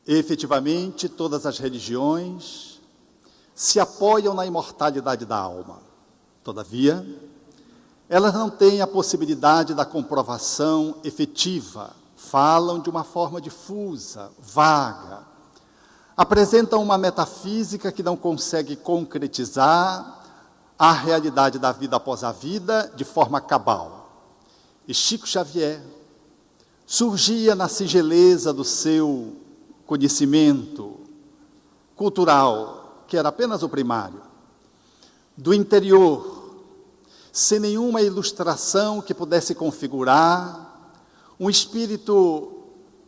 Efetivamente, todas as religiões se apoiam na imortalidade da alma. Todavia, elas não têm a possibilidade da comprovação efetiva, falam de uma forma difusa, vaga, apresentam uma metafísica que não consegue concretizar a realidade da vida após a vida de forma cabal. E Chico Xavier surgia na singeleza do seu conhecimento cultural, que era apenas o primário, do interior, sem nenhuma ilustração que pudesse configurar um espírito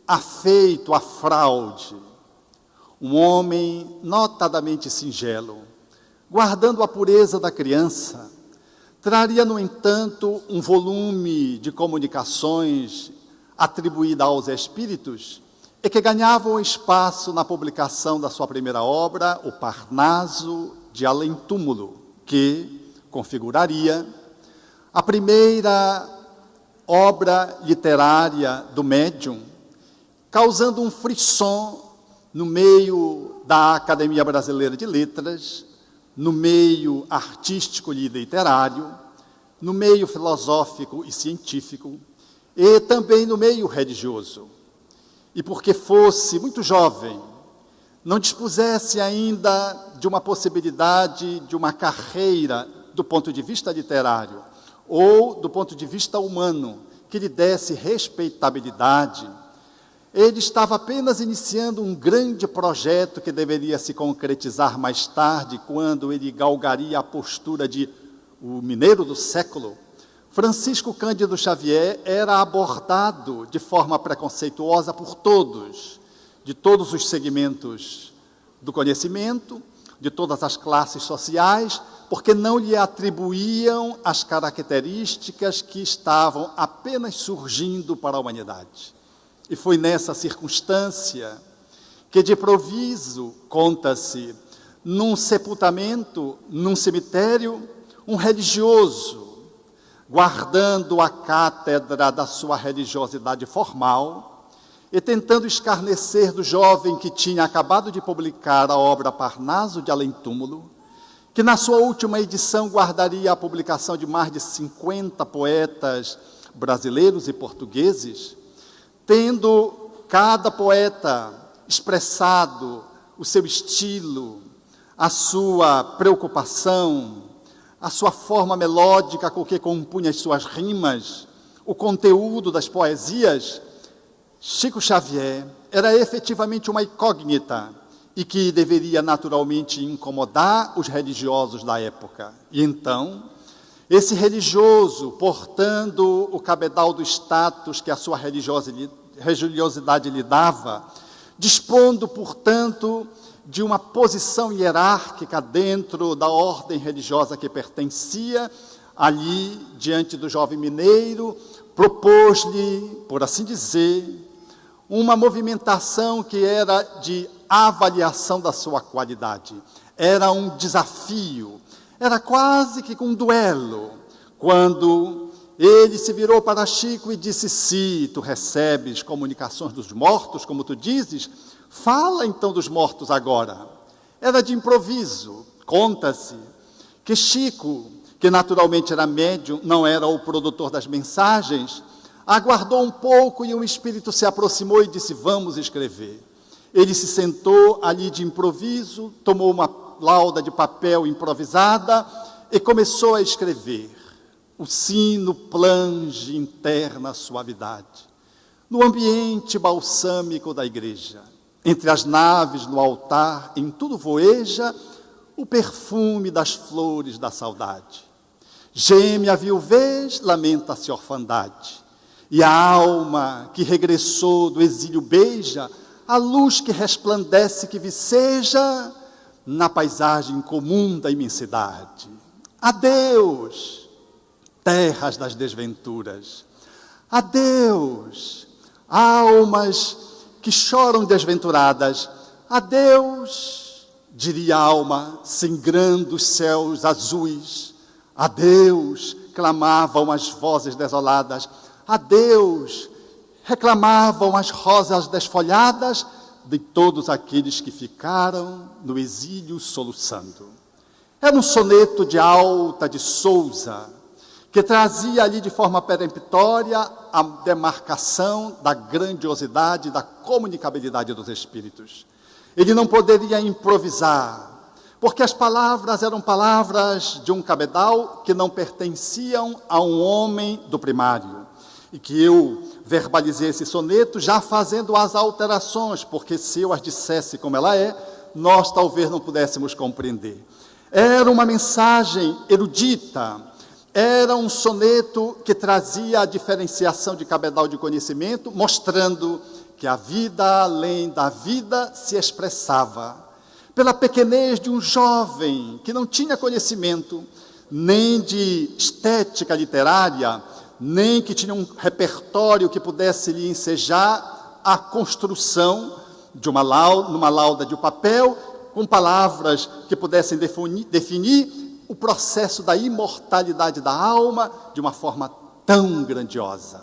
afeito à fraude, um homem notadamente singelo, guardando a pureza da criança, traria, no entanto, um volume de comunicações atribuída aos espíritos e que ganhavam espaço na publicação da sua primeira obra, O Parnaso de Além Túmulo, que configuraria a primeira obra literária do médium, causando um frisson no meio da Academia Brasileira de Letras, no meio artístico e literário, no meio filosófico e científico, e também no meio religioso. E porque fosse muito jovem, não dispusesse ainda de uma possibilidade de uma carreira do ponto de vista literário ou do ponto de vista humano que lhe desse respeitabilidade, ele estava apenas iniciando um grande projeto que deveria se concretizar mais tarde, quando ele galgaria a postura de o mineiro do século. Francisco Cândido Xavier era abordado de forma preconceituosa por todos, de todos os segmentos do conhecimento, de todas as classes sociais, porque não lhe atribuíam as características que estavam apenas surgindo para a humanidade. E foi nessa circunstância que, de improviso, conta-se, num sepultamento, num cemitério, um religioso, guardando a cátedra da sua religiosidade formal e tentando escarnecer do jovem que tinha acabado de publicar a obra Parnaso de Além Túmulo, que na sua última edição guardaria a publicação de mais de 50 poetas brasileiros e portugueses, tendo cada poeta expressado o seu estilo, a sua preocupação, a sua forma melódica com que compunha as suas rimas, o conteúdo das poesias, Chico Xavier era efetivamente uma incógnita e que deveria naturalmente incomodar os religiosos da época. E então, esse religioso, portando o cabedal do status que a sua religiosidade lhe dava, dispondo, portanto, de uma posição hierárquica dentro da ordem religiosa que pertencia, ali, diante do jovem mineiro, propôs-lhe, por assim dizer, uma movimentação que era de avaliação da sua qualidade. Era um desafio, era quase que um duelo, quando ele se virou para Chico e disse: se tu recebes comunicações dos mortos, como tu dizes, fala então dos mortos agora. Era de improviso. Conta-se que Chico, que naturalmente era médium, não era o produtor das mensagens, aguardou um pouco e um espírito se aproximou e disse: vamos escrever. Ele se sentou ali de improviso, tomou uma lauda de papel improvisada e começou a escrever. O sino plange interna suavidade. No ambiente balsâmico da igreja, entre as naves no altar, em tudo voeja o perfume das flores da saudade. Geme a viuvez, lamenta-se a orfandade. E a alma que regressou do exílio beija a luz que resplandece que viceja na paisagem comum da imensidade. Adeus, terras das desventuras. Adeus, almas que choram desventuradas. Adeus, diria a alma, sangrando os céus azuis. Adeus, clamavam as vozes desoladas. Adeus, reclamavam as rosas desfolhadas. de todos aqueles que ficaram no exílio soluçando. Era um soneto de Alta de Souza, que trazia ali de forma peremptória a demarcação da grandiosidade, da comunicabilidade dos espíritos. Ele não poderia improvisar, porque as palavras eram palavras de um cabedal que não pertenciam a um homem do primário. E que eu verbalizei esse soneto já fazendo as alterações, porque se eu as dissesse como ela é, nós talvez não pudéssemos compreender. Era uma mensagem erudita, era um soneto que trazia a diferenciação de cabedal de conhecimento, mostrando que a vida além da vida se expressava pela pequenez de um jovem que não tinha conhecimento nem de estética literária, nem que tinha um repertório que pudesse lhe ensejar a construção de numa lauda de papel, com palavras que pudessem definir o processo da imortalidade da alma de uma forma tão grandiosa.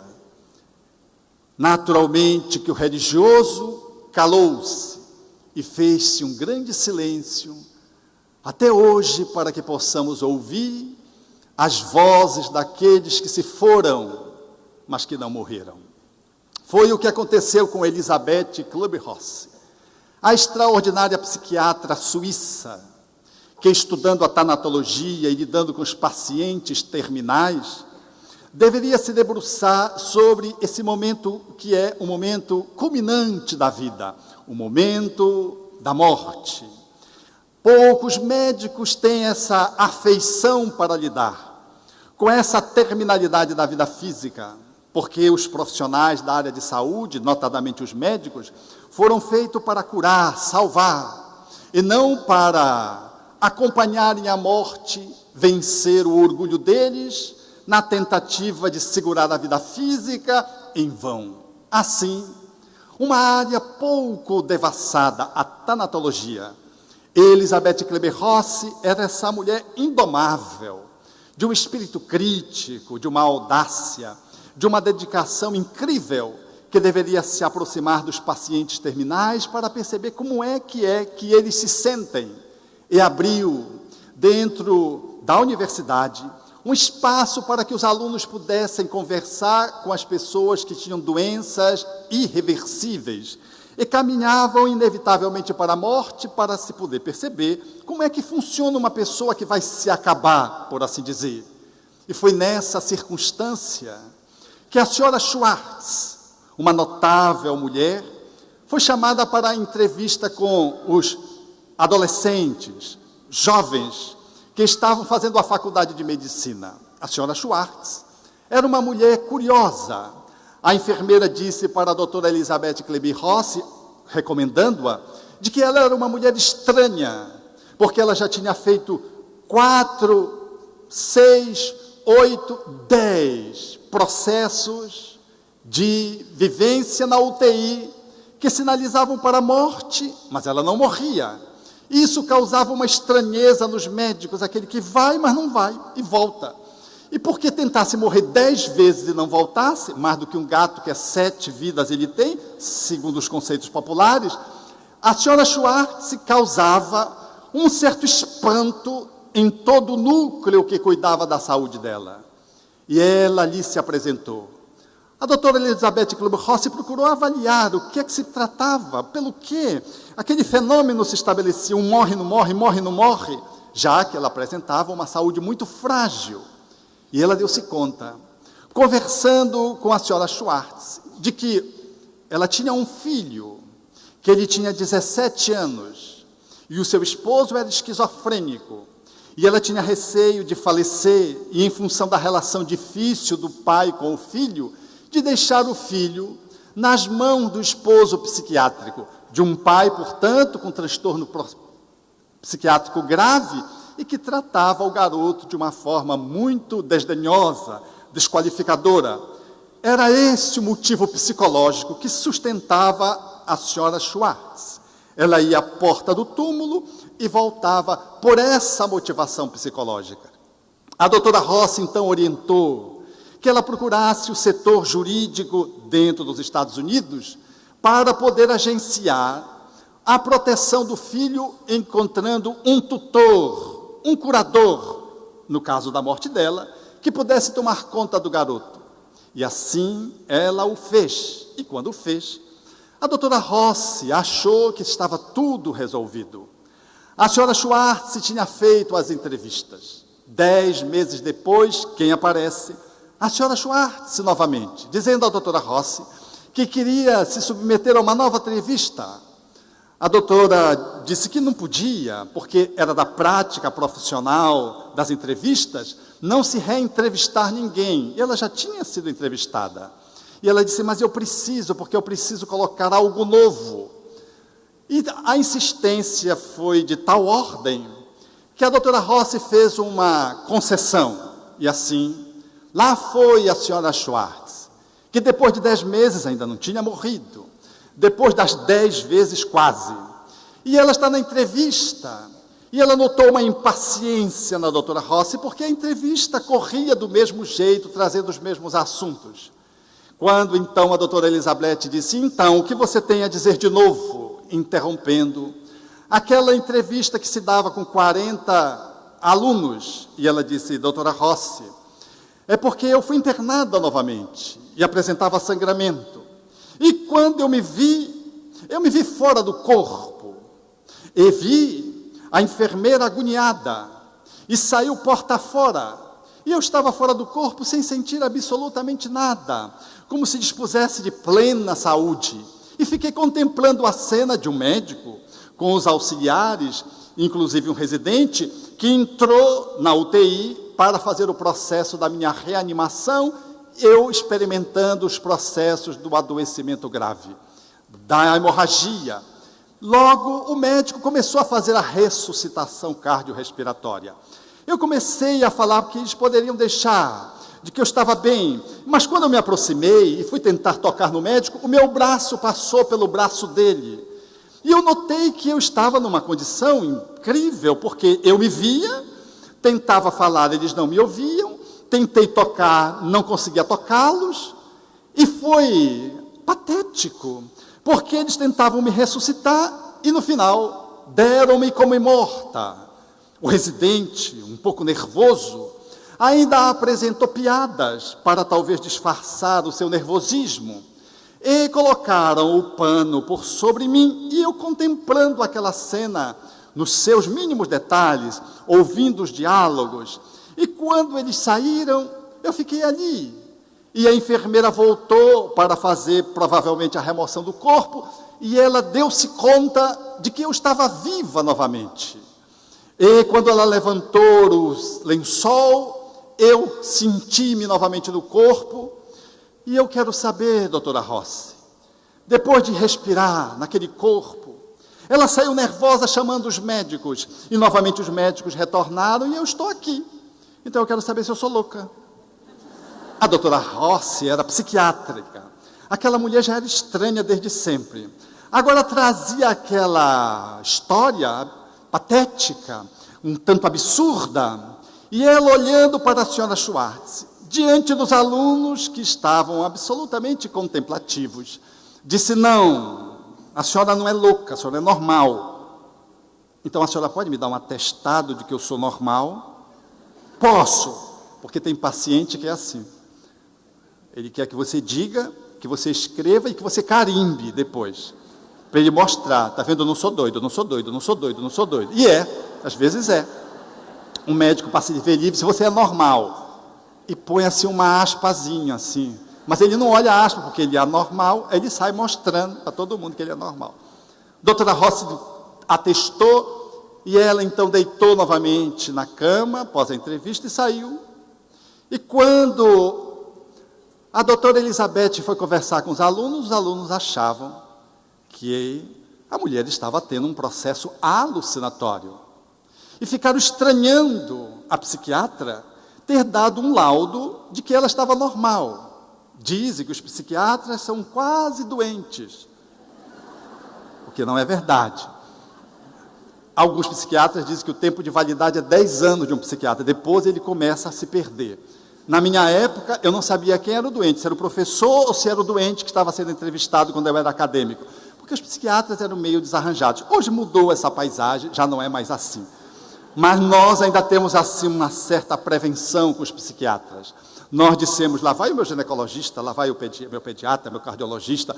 Naturalmente que o religioso calou-se e fez-se um grande silêncio, até hoje, para que possamos ouvir as vozes daqueles que se foram, mas que não morreram. Foi o que aconteceu com Elisabeth Kübler-Ross, a extraordinária psiquiatra suíça, que estudando a tanatologia e lidando com os pacientes terminais, deveria se debruçar sobre esse momento que é o momento culminante da vida, o momento da morte. Poucos médicos têm essa afeição para lidar com essa terminalidade da vida física, porque os profissionais da área de saúde, notadamente os médicos, foram feitos para curar, salvar, e não para acompanharem a morte, vencer o orgulho deles, na tentativa de segurar a vida física em vão. Assim, uma área pouco devassada, a tanatologia. Elisabeth Kübler-Ross era essa mulher indomável, de um espírito crítico, de uma audácia, de uma dedicação incrível, que deveria se aproximar dos pacientes terminais para perceber como é que eles se sentem. E abriu, dentro da universidade, um espaço para que os alunos pudessem conversar com as pessoas que tinham doenças irreversíveis e caminhavam inevitavelmente para a morte, para se poder perceber como é que funciona uma pessoa que vai se acabar, por assim dizer. E foi nessa circunstância que a senhora Schwartz, uma notável mulher, foi chamada para a entrevista com os adolescentes, jovens, que estavam fazendo a faculdade de medicina. A senhora Schwartz era uma mulher curiosa. A enfermeira disse para a doutora Elisabeth Kübler-Ross, recomendando-a, de que ela era uma mulher estranha, porque ela já tinha feito 4, 6, 8, 10 processos de vivência na UTI, que sinalizavam para a morte, mas ela não morria. Isso causava uma estranheza nos médicos, aquele que vai, mas não vai, e volta. E porque tentasse morrer 10 vezes e não voltasse, mais do que um gato que 7 vidas ele tem, segundo os conceitos populares, a senhora Schwartz causava um certo espanto em todo o núcleo que cuidava da saúde dela. E ela ali se apresentou. A doutora Elisabeth Kübler-Ross procurou avaliar o que é que se tratava, pelo que aquele fenômeno se estabelecia, um morre, não morre, morre, não morre, já que ela apresentava uma saúde muito frágil. E ela deu-se conta, conversando com a senhora Schwartz, de que ela tinha um filho, que ele tinha 17 anos, e o seu esposo era esquizofrênico, e ela tinha receio de falecer, e em função da relação difícil do pai com o filho, de deixar o filho nas mãos do esposo psiquiátrico, de um pai, portanto, com transtorno psiquiátrico grave, e que tratava o garoto de uma forma muito desdenhosa, desqualificadora. Era esse o motivo psicológico que sustentava a senhora Schwartz. Ela ia à porta do túmulo e voltava por essa motivação psicológica. A doutora Ross, então, orientou que ela procurasse o setor jurídico dentro dos Estados Unidos para poder agenciar a proteção do filho encontrando um tutor, um curador, no caso da morte dela, que pudesse tomar conta do garoto. E assim ela o fez. E quando o fez, a doutora Rossi achou que estava tudo resolvido. A senhora Schwartz tinha feito as entrevistas. 10 meses depois, quem aparece? A senhora Schwartz novamente, dizendo à doutora Rossi que queria se submeter a uma nova entrevista. A doutora disse que não podia, porque era da prática profissional das entrevistas, não se reentrevistar ninguém. E ela já tinha sido entrevistada. E ela disse, mas eu preciso, porque eu preciso colocar algo novo. E a insistência foi de tal ordem que a doutora Rossi fez uma concessão. E assim, lá foi a senhora Schwartz, que depois de 10 meses ainda não tinha morrido. Depois das 10 vezes quase. E ela está na entrevista, e ela notou uma impaciência na doutora Rossi, porque a entrevista corria do mesmo jeito, trazendo os mesmos assuntos. Quando então a doutora Elizabeth disse, então, o que você tem a dizer de novo? Interrompendo aquela entrevista que se dava com 40 alunos, e ela disse, doutora Rossi, é porque eu fui internada novamente, e apresentava sangramento. E quando eu me vi fora do corpo, e vi a enfermeira agoniada, e saiu porta fora, e eu estava fora do corpo sem sentir absolutamente nada, como se dispusesse de plena saúde, e fiquei contemplando a cena de um médico, com os auxiliares, inclusive um residente, que entrou na UTI para fazer o processo da minha reanimação, eu experimentando os processos do adoecimento grave, da hemorragia. Logo, o médico começou a fazer a ressuscitação cardiorrespiratória. Eu comecei a falar que eles poderiam deixar, de que eu estava bem, mas quando eu me aproximei e fui tentar tocar no médico, o meu braço passou pelo braço dele. E eu notei que eu estava numa condição incrível, porque eu me via, tentava falar, eles não me ouviam, tentei tocar, não conseguia tocá-los, e foi patético, porque eles tentavam me ressuscitar, e no final, deram-me como morta. O residente, um pouco nervoso, ainda apresentou piadas, para talvez disfarçar o seu nervosismo, e colocaram o pano por sobre mim, e eu contemplando aquela cena, nos seus mínimos detalhes, ouvindo os diálogos, e quando eles saíram, eu fiquei ali. E a enfermeira voltou para fazer, provavelmente, a remoção do corpo, e ela deu-se conta de que eu estava viva novamente. E quando ela levantou o lençol, eu senti-me novamente no corpo, e eu quero saber, doutora Rossi, depois de respirar naquele corpo, ela saiu nervosa chamando os médicos, e novamente os médicos retornaram, e eu estou aqui. Então eu quero saber se eu sou louca. A doutora Rossi era psiquiátrica. Aquela mulher já era estranha desde sempre. Agora trazia aquela história patética, um tanto absurda, e ela olhando para a senhora Schwartz, diante dos alunos que estavam absolutamente contemplativos, disse, não, a senhora não é louca, a senhora é normal. Então a senhora pode me dar um atestado de que eu sou normal? Posso, porque tem paciente que é assim. Ele quer que você diga, que você escreva e que você carimbe depois, para ele mostrar, tá vendo, eu não sou doido, eu não sou doido, eu não sou doido, eu não sou doido. E às vezes é. Um médico passa de ver livre, se você é normal, e põe assim uma aspazinha assim, mas ele não olha a aspa, porque ele é anormal, ele sai mostrando para todo mundo que ele é normal. Doutora Rossi atestou, e ela então deitou novamente na cama, após a entrevista, e saiu. E quando a doutora Elizabeth foi conversar com os alunos achavam que a mulher estava tendo um processo alucinatório. E ficaram estranhando a psiquiatra ter dado um laudo de que ela estava normal. Dizem que os psiquiatras são quase doentes, o que não é verdade. Alguns psiquiatras dizem que o tempo de validade é 10 anos de um psiquiatra, depois ele começa a se perder. Na minha época, eu não sabia quem era o doente, se era o professor ou se era o doente que estava sendo entrevistado quando eu era acadêmico, porque porque os psiquiatras eram meio desarranjados. Hoje mudou essa paisagem, já não é mais assim. Mas nós ainda temos assim uma certa prevenção com os psiquiatras. Nós dissemos, lá vai o meu ginecologista, lá vai o meu pediatra, meu cardiologista,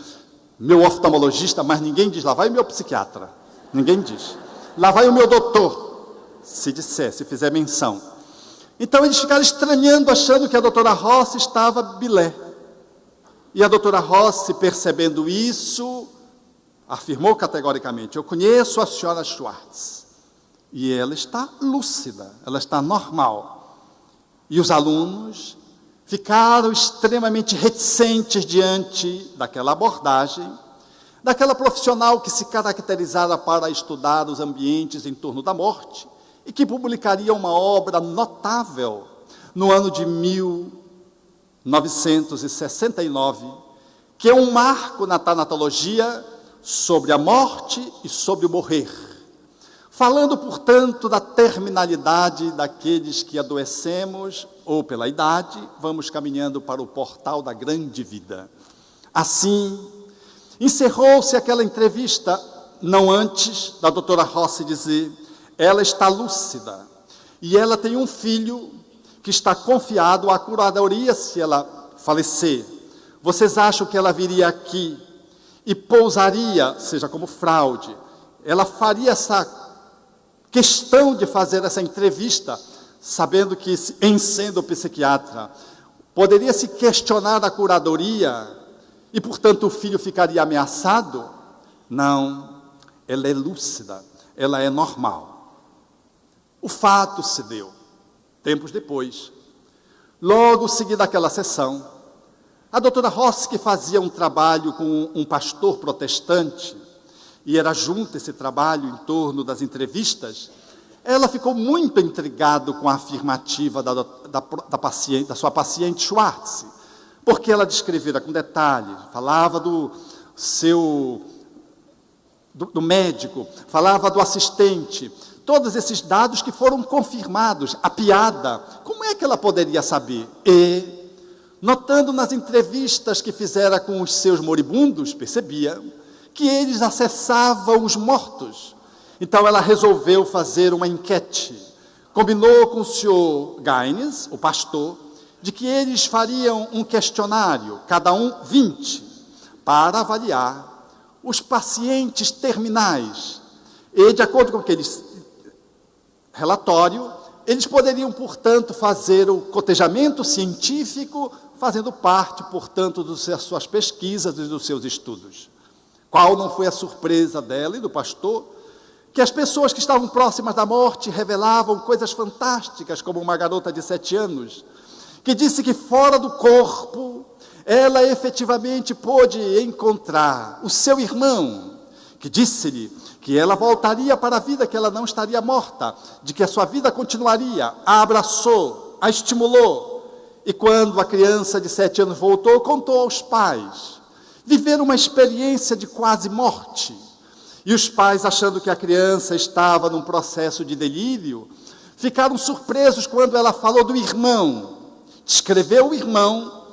meu oftalmologista, mas ninguém diz, lá vai o meu psiquiatra. Ninguém diz. Lá vai o meu doutor, se disser, se fizer menção. Então eles ficaram estranhando, achando que a doutora Rossi estava bilé. E a doutora Rossi, percebendo isso, afirmou categoricamente, eu conheço a senhora Schwartz. E ela está lúcida, ela está normal. E os alunos ficaram extremamente reticentes diante daquela abordagem, daquela profissional que se caracterizara para estudar os ambientes em torno da morte e que publicaria uma obra notável no ano de 1969, que é um marco na tanatologia sobre a morte e sobre o morrer. Falando, portanto, da terminalidade daqueles que adoecemos, ou pela idade, vamos caminhando para o portal da grande vida. Assim, encerrou-se aquela entrevista, não antes da doutora Rossi dizer, ela está lúcida, e ela tem um filho que está confiado à curadoria se ela falecer. Vocês acham que ela viria aqui e pousaria, seja como fraude, ela faria essa questão de fazer essa entrevista, sabendo que, em sendo psiquiatra, poderia se questionar a curadoria e, portanto, o filho ficaria ameaçado? Não, ela é lúcida, ela é normal. O fato se deu, tempos depois, logo seguida aquela sessão, a doutora Rossi, que fazia um trabalho com um pastor protestante, e era junto esse trabalho em torno das entrevistas, ela ficou muito intrigada com a afirmativa da sua paciente Schwartz, porque ela descrevera com detalhe, falava do médico, falava do assistente, todos esses dados que foram confirmados, a piada, como é que ela poderia saber? E, notando nas entrevistas que fizera com os seus moribundos, percebia que eles acessavam os mortos. Então ela resolveu fazer uma enquete. Combinou com o senhor Gaines, o pastor, de que eles fariam um questionário, cada um 20, para avaliar os pacientes terminais. E, de acordo com aquele relatório, eles poderiam, portanto, fazer o cotejamento científico, fazendo parte, portanto, das suas pesquisas e dos seus estudos. Qual não foi a surpresa dela e do pastor? Que as pessoas que estavam próximas da morte revelavam coisas fantásticas, como uma garota de 7 anos, que disse que fora do corpo, ela efetivamente pôde encontrar o seu irmão, que disse-lhe que ela voltaria para a vida, que ela não estaria morta, de que a sua vida continuaria, a abraçou, a estimulou, e quando a criança de 7 anos voltou, contou aos pais. Viveram uma experiência de quase morte. E os pais, achando que a criança estava num processo de delírio, ficaram surpresos quando ela falou do irmão. Descreveu o irmão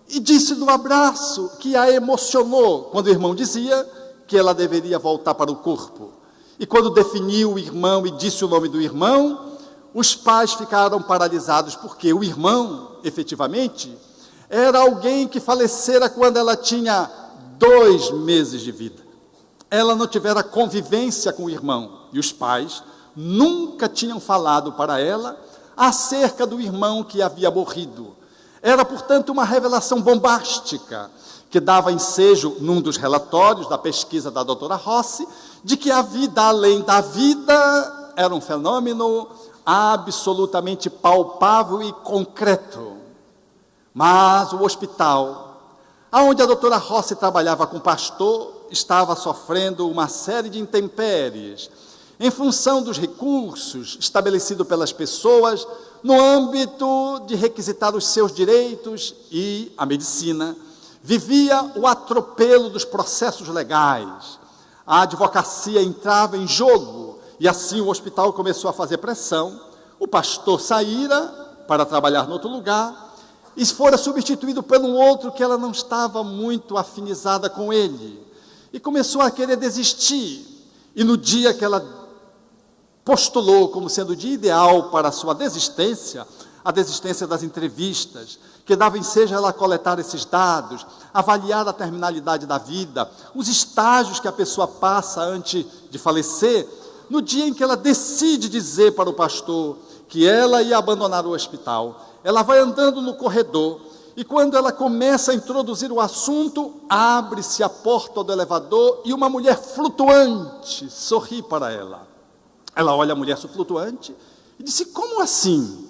e disse do abraço que a emocionou, quando o irmão dizia que ela deveria voltar para o corpo. E quando definiu o irmão e disse o nome do irmão, os pais ficaram paralisados, porque o irmão, efetivamente, era alguém que falecera quando ela tinha 2 meses de vida. Ela não tivera convivência com o irmão, e os pais nunca tinham falado para ela acerca do irmão que havia morrido. Era, portanto, uma revelação bombástica, que dava ensejo, num dos relatórios da pesquisa da doutora Rossi, de que a vida além da vida era um fenômeno absolutamente palpável e concreto. Mas o hospital, onde a doutora Rossi trabalhava com o pastor, estava sofrendo uma série de intempéries, em função dos recursos estabelecidos pelas pessoas, no âmbito de requisitar os seus direitos, e a medicina vivia o atropelo dos processos legais. A advocacia entrava em jogo, e assim o hospital começou a fazer pressão. O pastor saíra para trabalhar em outro lugar, e fora substituído por um outro que ela não estava muito afinizada com ele. e começou a querer desistir. E no dia que ela postulou como sendo o dia ideal para a sua desistência, a desistência das entrevistas, que dava ensejo ela a coletar esses dados, avaliar a terminalidade da vida, os estágios que a pessoa passa antes de falecer, no dia em que ela decide dizer para o pastor que ela ia abandonar o hospital, ela vai andando no corredor, e quando ela começa a introduzir o assunto, abre-se a porta do elevador e uma mulher flutuante sorri para ela. Ela olha a mulher flutuante e disse: como assim?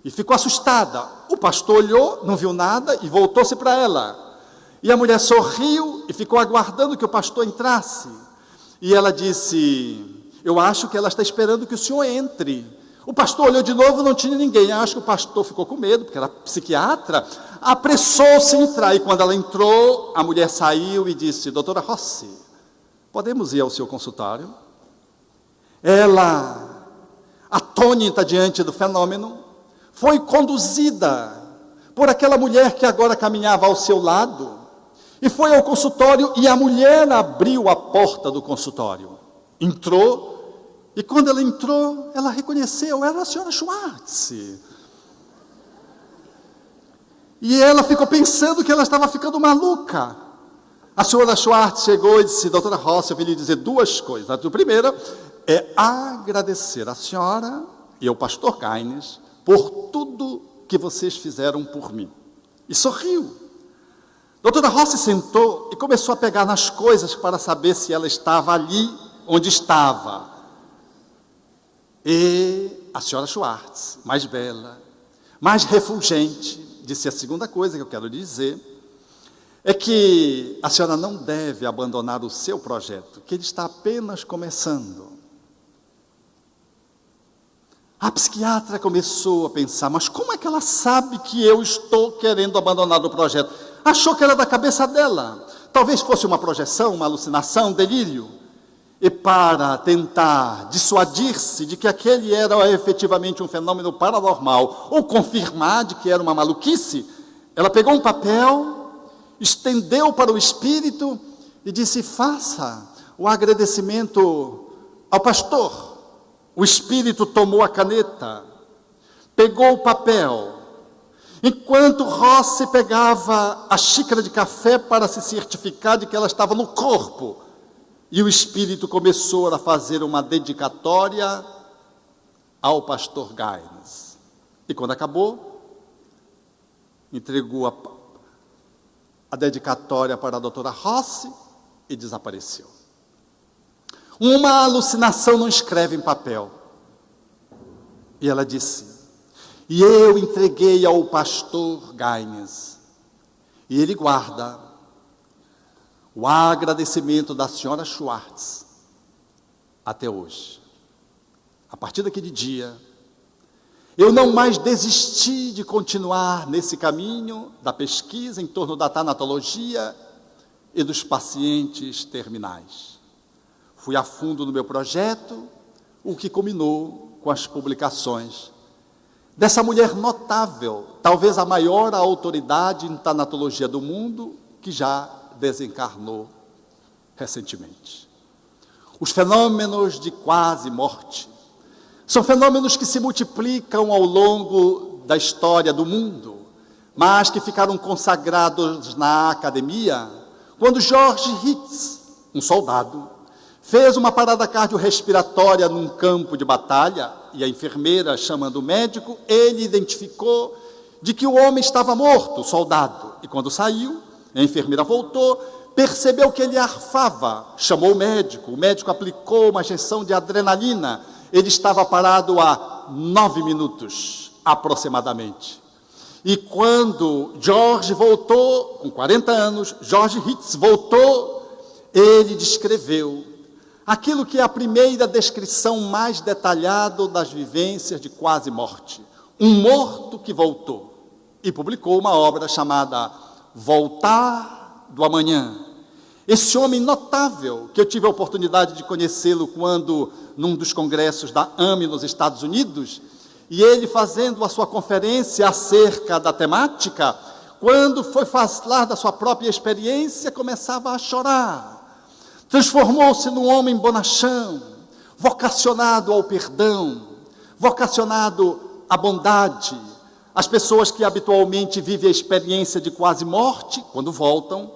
E ficou assustada. O pastor olhou, não viu nada e voltou-se para ela. E a mulher sorriu e ficou aguardando que o pastor entrasse. E ela disse: eu acho que ela está esperando que o senhor entre. O pastor olhou de novo, não tinha ninguém. Eu acho que o pastor ficou com medo, porque era psiquiatra, apressou-se a entrar. E quando ela entrou, a mulher saiu e disse: doutora Rossi, podemos ir ao seu consultório? Ela, atônita diante do fenômeno, foi conduzida por aquela mulher que agora caminhava ao seu lado, e foi ao consultório, e a mulher abriu a porta do consultório, entrou, e quando ela entrou, ela reconheceu, era a senhora Schwartz. E ela ficou pensando que ela estava ficando maluca. A senhora Schwartz chegou e disse: doutora Rossi, eu vim lhe dizer duas coisas. A primeira é agradecer a senhora e ao pastor Gaines por tudo que vocês fizeram por mim. E sorriu. Doutora Rossi sentou e começou a pegar nas coisas para saber se ela estava ali onde estava. E a senhora Schwartz, mais bela, mais refulgente, disse: a segunda coisa que eu quero dizer é que a senhora não deve abandonar o seu projeto, que ele está apenas começando. A psiquiatra começou a pensar: mas como é que ela sabe que eu estou querendo abandonar o projeto? Achou que era da cabeça dela. Talvez fosse uma projeção, uma alucinação, um delírio. E para tentar dissuadir-se de que aquele era efetivamente um fenômeno paranormal, ou confirmar de que era uma maluquice, ela pegou um papel, estendeu para o espírito e disse: faça o agradecimento ao pastor. O espírito tomou a caneta, pegou o papel. Enquanto Rossi pegava a xícara de café para se certificar de que ela estava no corpo, e o espírito começou a fazer uma dedicatória ao pastor Gaines. E quando acabou, entregou a dedicatória para a doutora Rossi e desapareceu. Uma alucinação não escreve em papel. E ela disse: e eu entreguei ao pastor Gaines, e ele guarda o agradecimento da senhora Schwartz até hoje. A partir daquele dia, eu não mais desisti de continuar nesse caminho da pesquisa em torno da tanatologia e dos pacientes terminais. Fui a fundo no meu projeto, o que culminou com as publicações dessa mulher notável, talvez a maior autoridade em tanatologia do mundo, que já desencarnou recentemente. Os fenômenos de quase morte são fenômenos que se multiplicam ao longo da história do mundo, mas que ficaram consagrados na academia quando George Hitz, um soldado, fez uma parada cardiorrespiratória num campo de batalha, e a enfermeira, chamando o médico, ele identificou de que o homem estava morto, o soldado, e quando saiu, a enfermeira voltou, percebeu que ele arfava, chamou o médico aplicou uma injeção de adrenalina, ele estava parado há 9 minutos, aproximadamente. E quando George voltou, com 40 anos, George Hitz voltou, ele descreveu aquilo que é a primeira descrição mais detalhada das vivências de quase morte. Um morto que voltou. E publicou uma obra chamada Voltar do Amanhã. Esse homem notável, que eu tive a oportunidade de conhecê-lo quando, num dos congressos da AME nos Estados Unidos, e ele fazendo a sua conferência acerca da temática, quando foi falar da sua própria experiência, começava a chorar. Transformou-se num homem bonachão, vocacionado ao perdão, vocacionado à bondade. As pessoas que habitualmente vivem a experiência de quase morte, quando voltam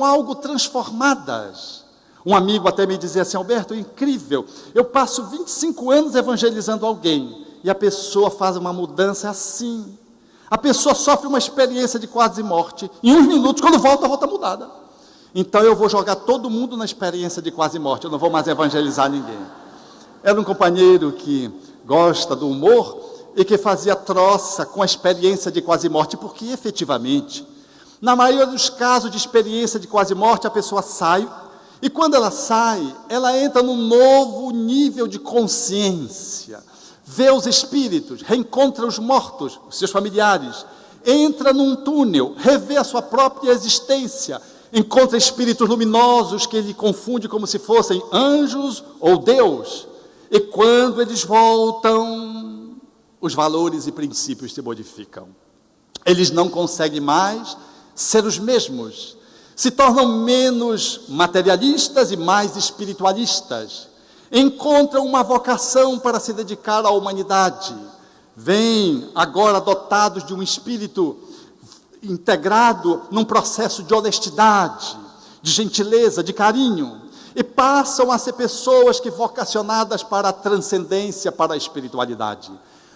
algo transformadas. Um amigo até me dizia assim: Alberto, é incrível, eu passo 25 anos evangelizando alguém, e a pessoa faz uma mudança assim. A pessoa sofre uma experiência de quase morte, em uns minutos, quando volta mudada. Então eu vou jogar todo mundo na experiência de quase morte, eu não vou mais evangelizar ninguém. Era um companheiro que gosta do humor e que fazia troça com a experiência de quase morte, porque efetivamente, na maioria dos casos de experiência de quase morte, a pessoa sai, e quando ela sai, ela entra num novo nível de consciência, vê os espíritos, reencontra os mortos, os seus familiares, entra num túnel, revê a sua própria existência, encontra espíritos luminosos que ele confunde como se fossem anjos ou Deus, e quando eles voltam, os valores e princípios se modificam. Eles não conseguem mais ser os mesmos, se tornam menos materialistas e mais espiritualistas, encontram uma vocação para se dedicar à humanidade, vêm agora dotados de um espírito integrado num processo de honestidade, de gentileza, de carinho, e passam a ser pessoas que vocacionadas para a transcendência, para a espiritualidade.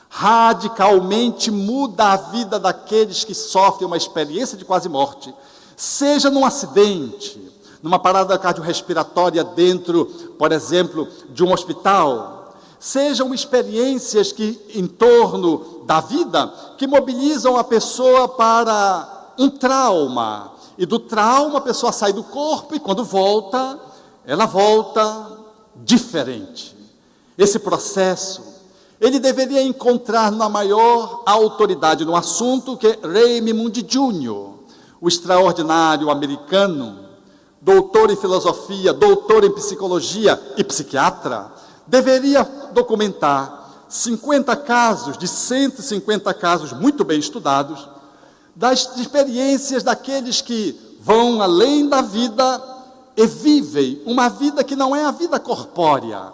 Radicalmente muda a vida daqueles que sofrem uma experiência de quase morte, seja num acidente, numa parada cardiorrespiratória dentro, por exemplo, de um hospital, sejam experiências que, em torno da vida, que mobilizam a pessoa para um trauma, e do trauma a pessoa sai do corpo, e quando volta, ela volta diferente. Esse processo, ele deveria encontrar na maior autoridade no assunto, que é Raymond Moody Jr., o extraordinário americano, doutor em filosofia, doutor em psicologia e psiquiatra, deveria documentar 50 casos, de 150 casos muito bem estudados, das experiências daqueles que vão além da vida e vivem uma vida que não é a vida corpórea,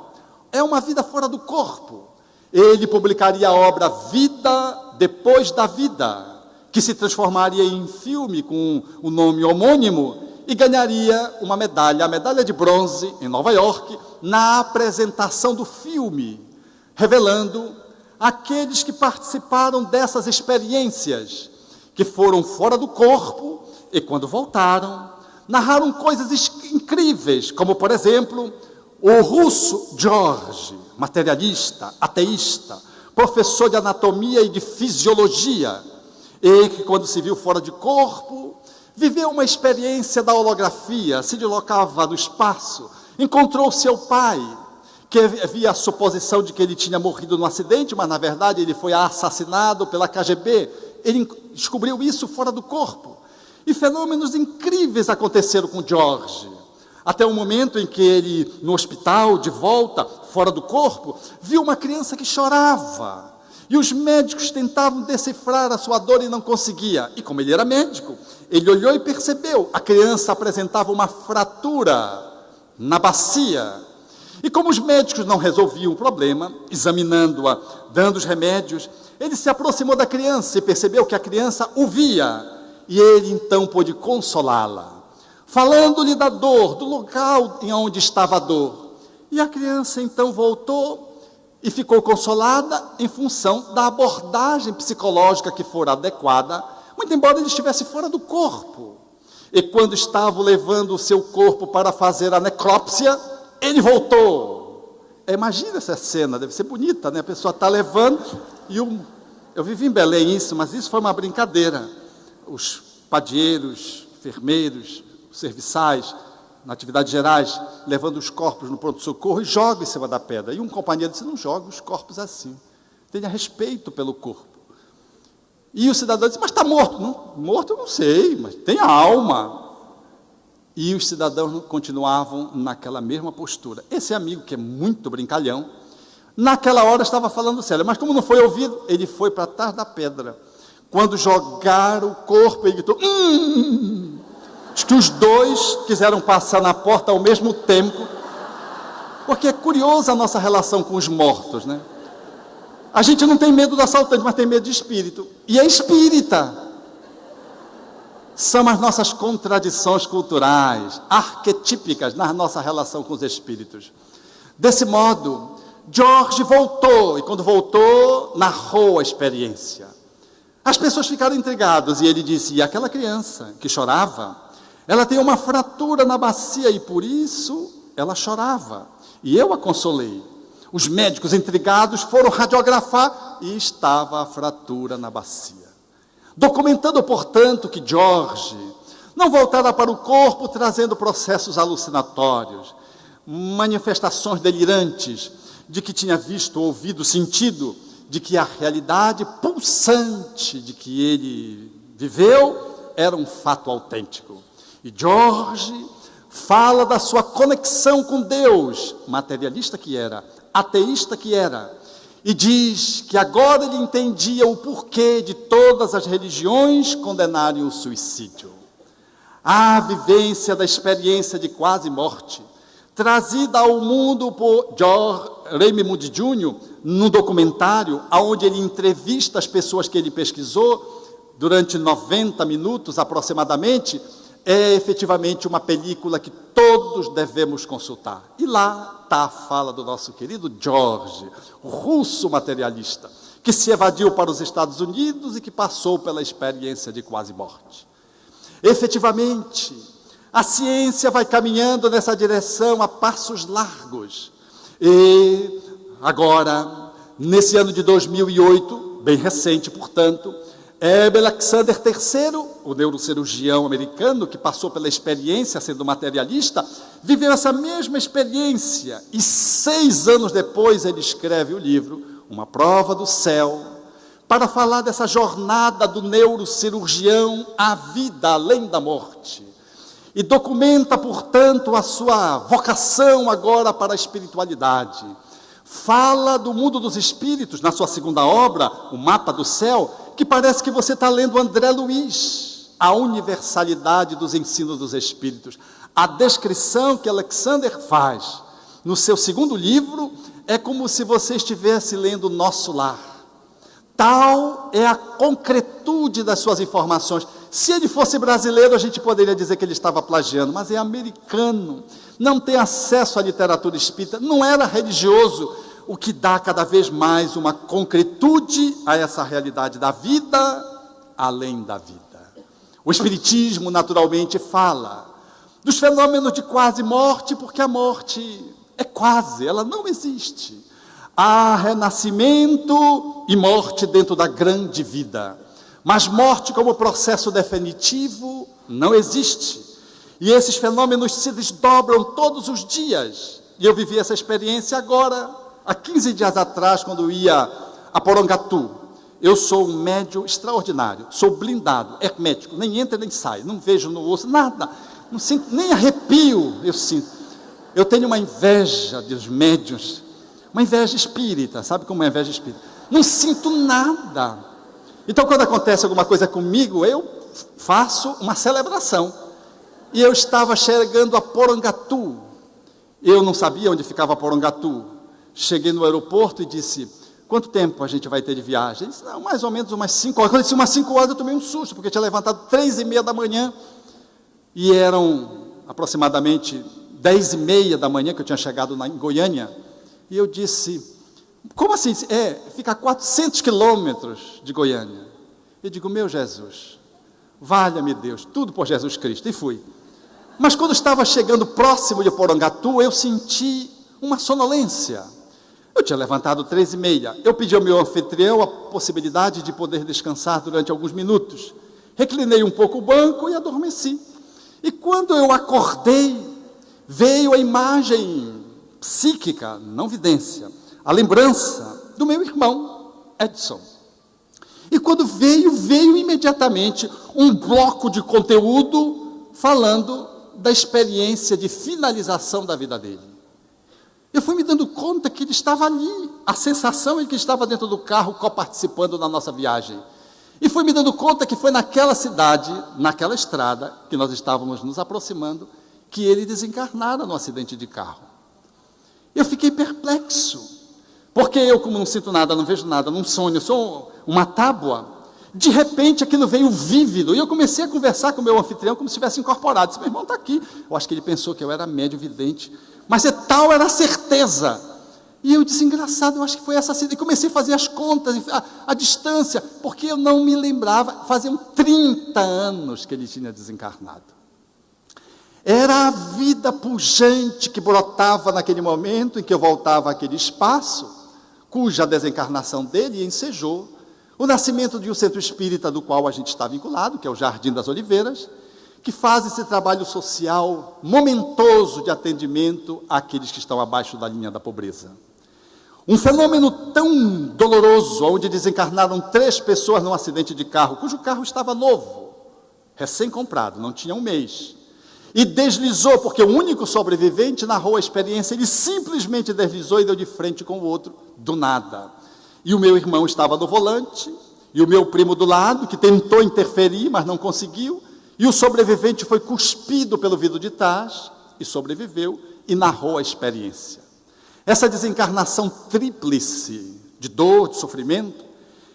é uma vida fora do corpo. Ele publicaria a obra Vida Depois da Vida, que se transformaria em filme com o nome homônimo e ganharia uma medalha, a medalha de bronze, em Nova York, na apresentação do filme, revelando aqueles que participaram dessas experiências, que foram fora do corpo e, quando voltaram, narraram coisas incríveis, como, por exemplo, o russo George, materialista, ateísta, professor de anatomia e de fisiologia, e que, quando se viu fora de corpo, viveu uma experiência da holografia, se deslocava no espaço, encontrou seu pai, que havia a suposição de que ele tinha morrido no acidente, mas na verdade ele foi assassinado pela KGB, ele descobriu isso fora do corpo, e fenômenos incríveis aconteceram com George, até o momento em que ele, no hospital, de volta, fora do corpo, viu uma criança que chorava, e os médicos tentavam decifrar a sua dor e não conseguia, e como ele era médico, ele olhou e percebeu, a criança apresentava uma fratura na bacia, e como os médicos não resolviam o problema, examinando-a, dando os remédios, ele se aproximou da criança e percebeu que a criança o via, e ele então pôde consolá-la, falando-lhe da dor, do local em onde estava a dor. E a criança então voltou e ficou consolada em função da abordagem psicológica que fora adequada, muito embora ele estivesse fora do corpo. E quando estavam levando o seu corpo para fazer a necrópsia, ele voltou. Imagina essa cena, deve ser bonita, né? A pessoa está levando, e eu vivi em Belém isso, mas isso foi uma brincadeira. Os padeiros, enfermeiros, serviçais, na atividades gerais, levando os corpos no pronto-socorro e joga em cima da pedra. E um companheiro disse, não joga os corpos assim, tenha respeito pelo corpo. E o cidadão disse, mas está morto. Não, morto eu não sei, mas tem a alma. E os cidadãos continuavam naquela mesma postura. Esse amigo, que é muito brincalhão, naquela hora estava falando sério, mas como não foi ouvido, ele foi para trás da pedra. Quando jogaram o corpo, ele gritou, que os dois quiseram passar na porta ao mesmo tempo, porque é curiosa a nossa relação com os mortos, né? A gente não tem medo do assaltante, mas tem medo de espírito. E é espírita. São as nossas contradições culturais, arquetípicas na nossa relação com os espíritos. Desse modo, George voltou, e quando voltou, narrou a experiência. As pessoas ficaram intrigadas, e ele disse: e aquela criança que chorava, ela tem uma fratura na bacia, e por isso ela chorava. E eu a consolei. Os médicos intrigados foram radiografar, e estava a fratura na bacia. Documentando, portanto, que George não voltara para o corpo trazendo processos alucinatórios, manifestações delirantes de que tinha visto, ouvido, sentido, de que a realidade pulsante de que ele viveu era um fato autêntico. E George fala da sua conexão com Deus, materialista que era, ateísta que era, e diz que agora ele entendia o porquê de todas as religiões condenarem o suicídio. A vivência da experiência de quase morte, trazida ao mundo por George Raymond Jr., num documentário onde ele entrevista as pessoas que ele pesquisou, durante 90 minutos aproximadamente, é efetivamente uma película que todos devemos consultar. E lá está a fala do nosso querido George, russo materialista, que se evadiu para os Estados Unidos e que passou pela experiência de quase morte. Efetivamente, a ciência vai caminhando nessa direção a passos largos. E agora, nesse ano de 2008, bem recente, portanto, Herbert Alexander III, o neurocirurgião americano que passou pela experiência sendo materialista, viveu essa mesma experiência e 6 anos depois ele escreve o livro Uma Prova do Céu, para falar dessa jornada do neurocirurgião à vida além da morte. E documenta, portanto, a sua vocação agora para a espiritualidade. Fala do mundo dos espíritos, na sua segunda obra, O Mapa do Céu, que parece que você está lendo André Luiz, a universalidade dos ensinos dos espíritos. A descrição que Alexander faz no seu segundo livro é como se você estivesse lendo Nosso Lar. Tal é a concretude das suas informações. Se ele fosse brasileiro, a gente poderia dizer que ele estava plagiando, mas é americano, não tem acesso à literatura espírita, não era religioso, o que dá cada vez mais uma concretude a essa realidade da vida além da vida. O Espiritismo, naturalmente, fala dos fenômenos de quase morte, porque a morte é quase, ela não existe. Há renascimento e morte dentro da grande vida. Mas morte como processo definitivo não existe. E esses fenômenos se desdobram todos os dias. E eu vivi essa experiência agora, há 15 dias atrás, quando ia a Porangatu. Eu sou um médium extraordinário, sou blindado, hermético, nem entra nem sai, não vejo, não ouço, nada. Não sinto, nem arrepio eu sinto. Eu tenho uma inveja dos médiuns, uma inveja espírita, sabe como é a inveja espírita? Não sinto nada. Então, quando acontece alguma coisa comigo, eu faço uma celebração. E eu estava chegando a Porangatu. Eu não sabia onde ficava Porangatu. Cheguei no aeroporto e disse: quanto tempo a gente vai ter de viagem? Ele disse: não, mais ou menos umas 5 horas. Quando eu disse umas 5 horas, eu tomei um susto, porque eu tinha levantado 3h30 da manhã. E eram aproximadamente 10h30 da manhã que eu tinha chegado em Goiânia. E eu disse: como assim? Fica a 400 quilômetros de Goiânia. Eu digo: meu Jesus, valha-me Deus, tudo por Jesus Cristo. E fui. Mas quando estava chegando próximo de Porangatu, eu senti uma sonolência. Eu tinha levantado 3h30. Eu pedi ao meu anfitrião a possibilidade de poder descansar durante alguns minutos. Reclinei um pouco o banco e adormeci. E quando eu acordei, veio a imagem psíquica, não vidência, a lembrança do meu irmão, Edson. E quando veio imediatamente um bloco de conteúdo falando da experiência de finalização da vida dele. Eu fui me dando conta que ele estava ali, a sensação é que ele estava dentro do carro coparticipando da nossa viagem. E fui me dando conta que foi naquela cidade, naquela estrada, que nós estávamos nos aproximando, que ele desencarnara no acidente de carro. Eu fiquei perplexo, porque eu, como não sinto nada, não vejo nada, não sonho, eu sou uma tábua. De repente aquilo veio vívido, e eu comecei a conversar com o meu anfitrião como se tivesse incorporado. Disse: meu irmão está aqui. Eu acho que ele pensou que eu era médio vidente, mas tal era a certeza. E eu disse: engraçado, eu acho que foi essa cena. E comecei a fazer as contas, a distância, porque eu não me lembrava. Faziam 30 anos que ele tinha desencarnado. Era a vida pujante que brotava naquele momento em que eu voltava àquele espaço, cuja desencarnação dele ensejou o nascimento de um centro espírita do qual a gente está vinculado, que é o Jardim das Oliveiras, que faz esse trabalho social momentoso de atendimento àqueles que estão abaixo da linha da pobreza. Um fenômeno tão doloroso, onde desencarnaram 3 pessoas num acidente de carro, cujo carro estava novo, recém-comprado, não tinha um mês, e deslizou, porque o único sobrevivente narrou a experiência, ele simplesmente deslizou e deu de frente com o outro, do nada. E o meu irmão estava no volante, e o meu primo do lado, que tentou interferir, mas não conseguiu, e o sobrevivente foi cuspido pelo vidro de trás, e sobreviveu, e narrou a experiência. Essa desencarnação tríplice, de dor, de sofrimento,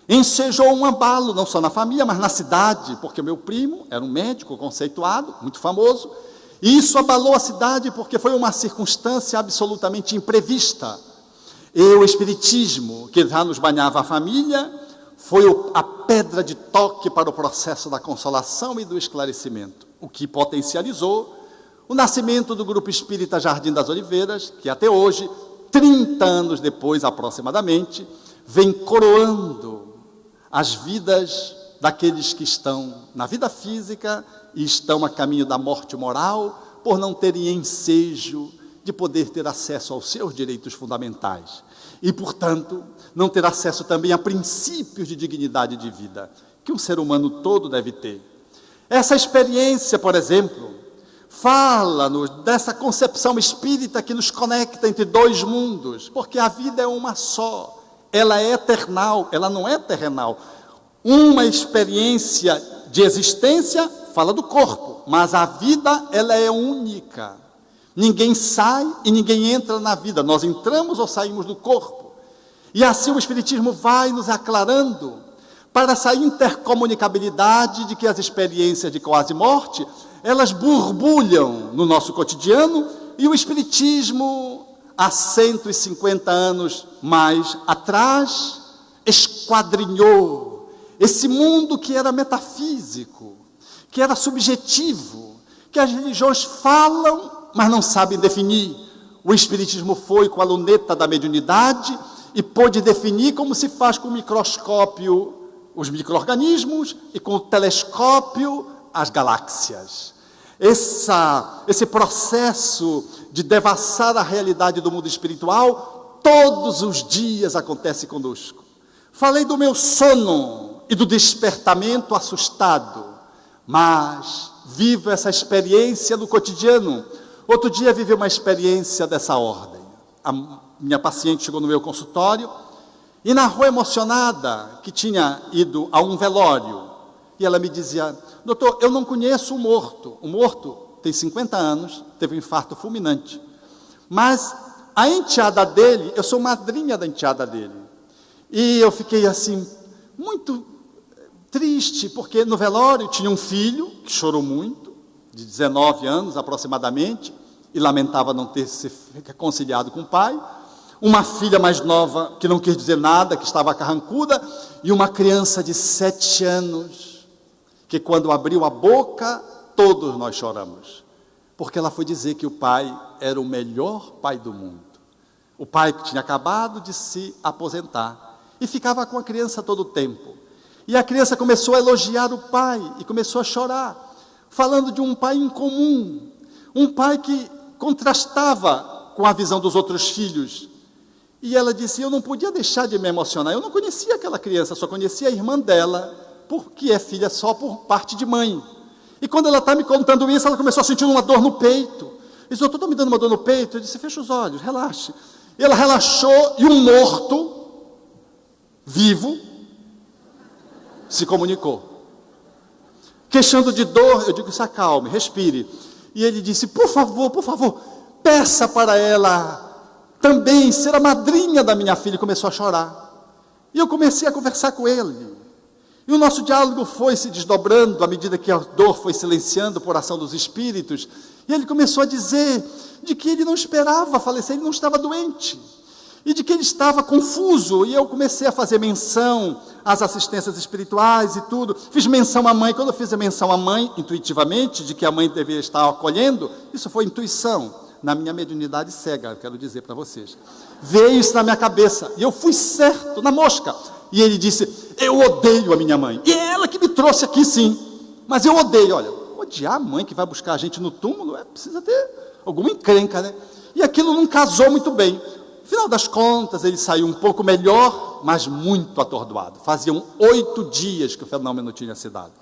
ensejou um abalo, não só na família, mas na cidade, porque o meu primo era um médico conceituado, muito famoso, e isso abalou a cidade, porque foi uma circunstância absolutamente imprevista. E o Espiritismo, que já nos banhava a família, foi a pedra de toque para o processo da consolação e do esclarecimento, o que potencializou o nascimento do Grupo Espírita Jardim das Oliveiras, que até hoje, 30 anos depois aproximadamente, vem coroando as vidas daqueles que estão na vida física e estão a caminho da morte moral, por não terem ensejo de poder ter acesso aos seus direitos fundamentais e, portanto, não ter acesso também a princípios de dignidade de vida que um ser humano todo deve ter. Essa experiência, por exemplo, fala-nos dessa concepção espírita que nos conecta entre 2 mundos, porque a vida é uma só, ela é eternal, ela não é terrenal. Uma experiência de existência fala do corpo, mas a vida, ela é única. Ninguém sai e ninguém entra na vida. Nós entramos ou saímos do corpo. E assim o Espiritismo vai nos aclarando para essa intercomunicabilidade de que as experiências de quase morte, elas borbulham no nosso cotidiano, e o Espiritismo, há 150 anos mais atrás, esquadrinhou esse mundo que era metafísico, que era subjetivo, que as religiões falam, mas não sabem definir. O Espiritismo foi com a luneta da mediunidade e pôde definir como se faz com o microscópio os micro-organismos e com o telescópio as galáxias. Esse processo de devassar a realidade do mundo espiritual, todos os dias acontece conosco. Falei do meu sono e do despertamento assustado, mas vivo essa experiência no cotidiano. Outro dia vivi uma experiência dessa ordem. A minha paciente chegou no meu consultório e narrou emocionada que tinha ido a um velório. E ela me dizia: doutor, eu não conheço o morto. O morto tem 50 anos, teve um infarto fulminante. Mas a enteada dele, eu sou madrinha da enteada dele. E eu fiquei assim, muito triste, porque no velório tinha um filho que chorou muito, de 19 anos aproximadamente, e lamentava não ter se reconciliado com o pai, uma filha mais nova que não quis dizer nada, que estava carrancuda, e uma criança de 7 anos, que quando abriu a boca, todos nós choramos, porque ela foi dizer que o pai era o melhor pai do mundo. O pai que tinha acabado de se aposentar, e ficava com a criança todo o tempo. E a criança começou a elogiar o pai, e começou a chorar, falando de um pai incomum, um pai que contrastava com a visão dos outros filhos. E ela disse: eu não podia deixar de me emocionar. Eu não conhecia aquela criança, só conhecia a irmã dela, porque é filha só por parte de mãe. E quando ela está me contando isso, ela começou a sentir uma dor no peito. Disse: doutor, estou me dando uma dor no peito. Eu disse: fecha os olhos, relaxe. E ela relaxou, e um morto, vivo, se comunicou. Queixando de dor, eu digo, se acalme, respire. E ele disse, por favor, peça para ela também ser a madrinha da minha filha. E começou a chorar. E eu comecei a conversar com ele. E o nosso diálogo foi se desdobrando à medida que a dor foi silenciando por ação dos espíritos. E ele começou a dizer de que ele não esperava falecer, ele não estava doente. E de que ele estava confuso. E eu comecei a fazer menção às assistências espirituais e tudo. Fiz menção à mãe. Quando eu fiz a menção à mãe, intuitivamente, de que a mãe deveria estar acolhendo, isso foi intuição. Na minha mediunidade cega, eu quero dizer para vocês. Veio isso na minha cabeça. E eu fui certo, na mosca. E ele disse, eu odeio a minha mãe. E é ela que me trouxe aqui, sim. Mas eu odeio. Olha, odiar a mãe que vai buscar a gente no túmulo, precisa ter alguma encrenca, né? E aquilo não casou muito bem. No final das contas, ele saiu um pouco melhor, mas muito atordoado. Faziam 8 dias que o fenômeno tinha se dado.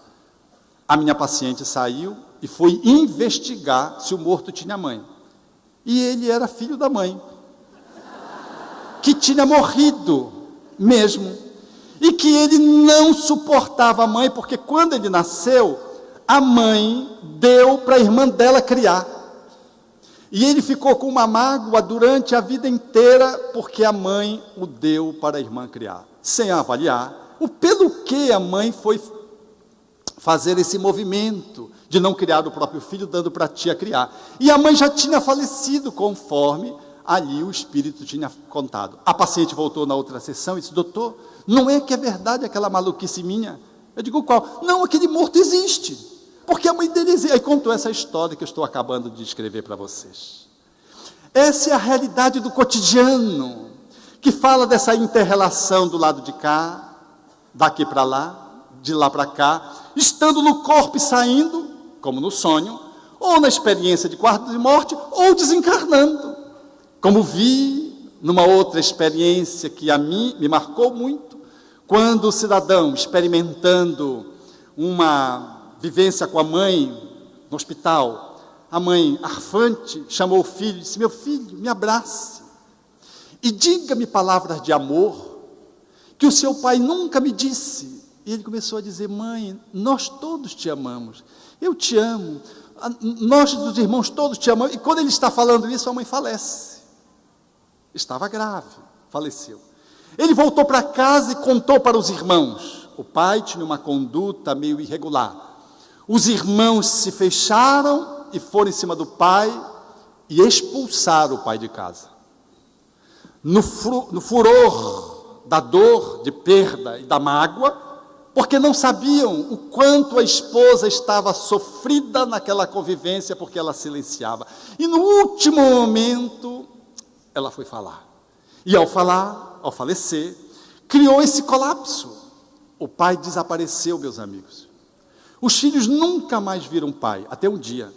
A minha paciente saiu e foi investigar se o morto tinha mãe. E ele era filho da mãe, que tinha morrido mesmo. E que ele não suportava a mãe, porque quando ele nasceu, a mãe deu para a irmã dela criar. E ele ficou com uma mágoa durante a vida inteira, porque a mãe o deu para a irmã criar, sem avaliar o pelo que a mãe foi fazer esse movimento de não criar o próprio filho, dando para a tia criar. E a mãe já tinha falecido, conforme ali o espírito tinha contado. A paciente voltou na outra sessão e disse, doutor, não é que é verdade aquela maluquice minha? Eu digo, qual? Não, aquele morto existe. Porque a mãe dele existe. Aí contou essa história que eu estou acabando de escrever para vocês. Essa é a realidade do cotidiano, que fala dessa inter-relação do lado de cá, daqui para lá, de lá para cá, estando no corpo e saindo, como no sonho, ou na experiência de quarto de morte, ou desencarnando. Como vi numa outra experiência que a mim me marcou muito, quando o cidadão, experimentando uma vivência com a mãe no hospital, a mãe, arfante, chamou o filho e disse, meu filho, me abrace e diga-me palavras de amor que o seu pai nunca me disse. E ele começou a dizer, mãe, nós todos te amamos, eu te amo, nós os irmãos todos te amamos. E quando ele está falando isso, a mãe falece. Estava grave, faleceu. Ele voltou para casa e contou para os irmãos. O pai tinha uma conduta meio irregular. Os irmãos se fecharam e foram em cima do pai e expulsaram o pai de casa. No furor da dor, de perda e da mágoa, porque não sabiam o quanto a esposa estava sofrida naquela convivência, porque ela silenciava. E no último momento, ela foi falar. E ao falar, ao falecer, criou esse colapso. O pai desapareceu, meus amigos. Os filhos nunca mais viram o pai, até um dia,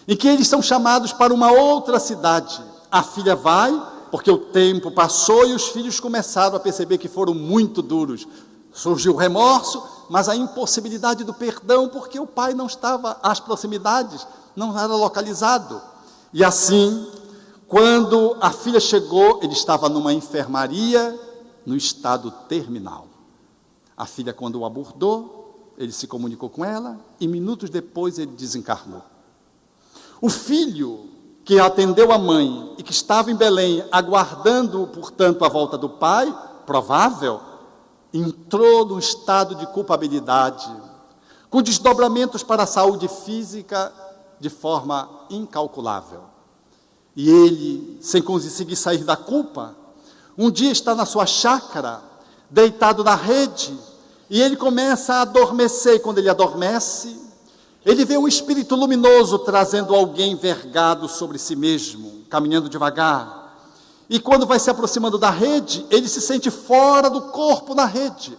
em que eles são chamados para uma outra cidade. A filha vai, porque o tempo passou e os filhos começaram a perceber que foram muito duros. Surgiu o remorso, mas a impossibilidade do perdão, porque o pai não estava às proximidades, não era localizado. E assim, quando a filha chegou, ele estava numa enfermaria, no estado terminal. A filha, quando o abordou, ele se comunicou com ela e minutos depois ele desencarnou. O filho que atendeu a mãe e que estava em Belém, aguardando, portanto, a volta do pai, provável, entrou num estado de culpabilidade, com desdobramentos para a saúde física de forma incalculável. E ele, sem conseguir sair da culpa, um dia está na sua chácara, deitado na rede, e ele começa a adormecer, e quando ele adormece, ele vê um espírito luminoso trazendo alguém vergado sobre si mesmo, caminhando devagar. E quando vai se aproximando da rede, ele se sente fora do corpo na rede.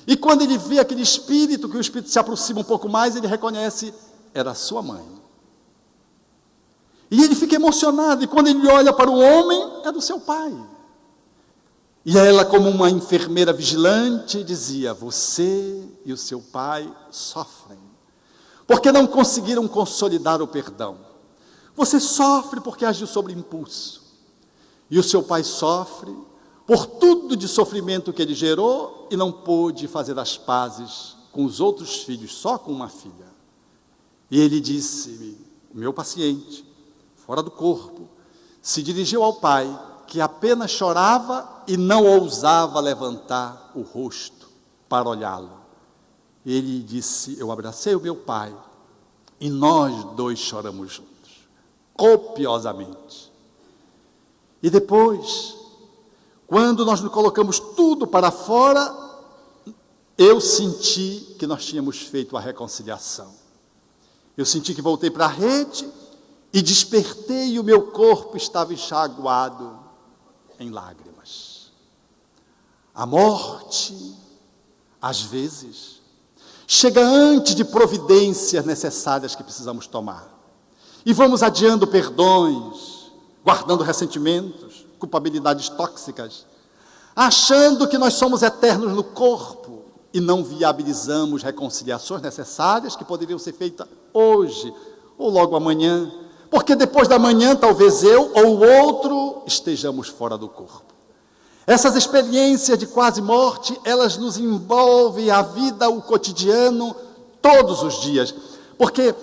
E quando ele vê aquele espírito, que o espírito se aproxima um pouco mais, ele reconhece, era sua mãe. E ele fica emocionado, e quando ele olha para o homem, é do seu pai. E ela, como uma enfermeira vigilante, dizia, você e o seu pai sofrem, porque não conseguiram consolidar o perdão. Você sofre porque agiu sobre impulso. E o seu pai sofre por tudo de sofrimento que ele gerou, e não pôde fazer as pazes com os outros filhos, só com uma filha. E ele disse: o meu paciente, fora do corpo, se dirigiu ao pai, que apenas chorava e não ousava levantar o rosto para olhá-lo. Ele disse: eu abracei o meu pai, e nós dois choramos juntos, copiosamente. E depois, quando nós nos colocamos tudo para fora, eu senti que nós tínhamos feito a reconciliação. Eu senti que voltei para a rede e despertei, e o meu corpo estava enxaguado em lágrimas. A morte, às vezes, chega antes de providências necessárias que precisamos tomar. E vamos adiando perdões, guardando ressentimentos, culpabilidades tóxicas, achando que nós somos eternos no corpo e não viabilizamos reconciliações necessárias que poderiam ser feitas hoje ou logo amanhã, porque depois da manhã talvez eu ou o outro estejamos fora do corpo. Essas experiências de quase morte, elas nos envolvem a vida, o cotidiano, todos os dias, porque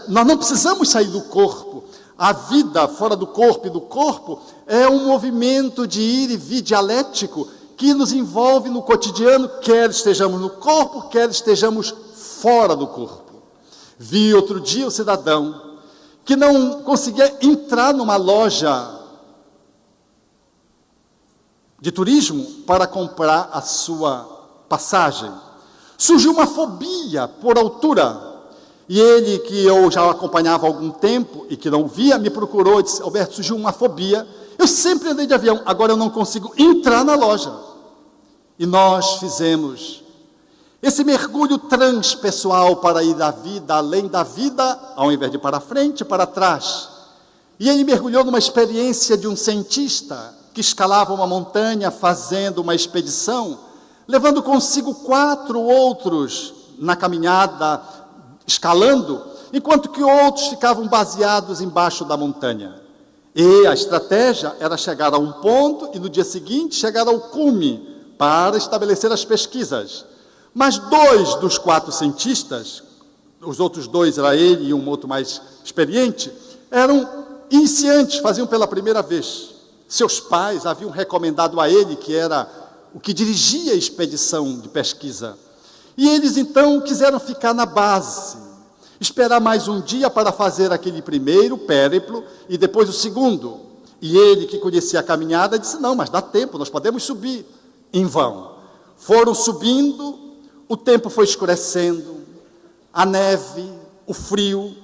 nós não precisamos sair do corpo. A vida fora do corpo e do corpo é um movimento de ir e vir dialético que nos envolve no cotidiano, quer estejamos no corpo, quer estejamos fora do corpo. Vi outro dia o cidadão que não conseguia entrar numa loja de turismo para comprar a sua passagem. Surgiu uma fobia por altura. E ele, que eu já acompanhava há algum tempo e que não via, me procurou e disse: Alberto, surgiu uma fobia. Eu sempre andei de avião, agora eu não consigo entrar na loja. E nós fizemos esse mergulho transpessoal para ir da vida, além da vida, ao invés de para frente, para trás. E ele mergulhou numa experiência de um cientista que escalava uma montanha fazendo uma expedição, levando consigo 4 outros na caminhada, escalando, enquanto que outros ficavam baseados embaixo da montanha. E a estratégia era chegar a um ponto e no dia seguinte chegar ao cume para estabelecer as pesquisas. Mas 2 dos 4 cientistas, os outros 2 era ele e um outro mais experiente, eram iniciantes, faziam pela primeira vez. Seus pais haviam recomendado a ele, que era o que dirigia a expedição de pesquisa. E eles então quiseram ficar na base, esperar mais um dia para fazer aquele primeiro périplo e depois o segundo. E ele, que conhecia a caminhada, disse: não, mas dá tempo, nós podemos subir. Em vão. Foram subindo, o tempo foi escurecendo, a neve, o frio.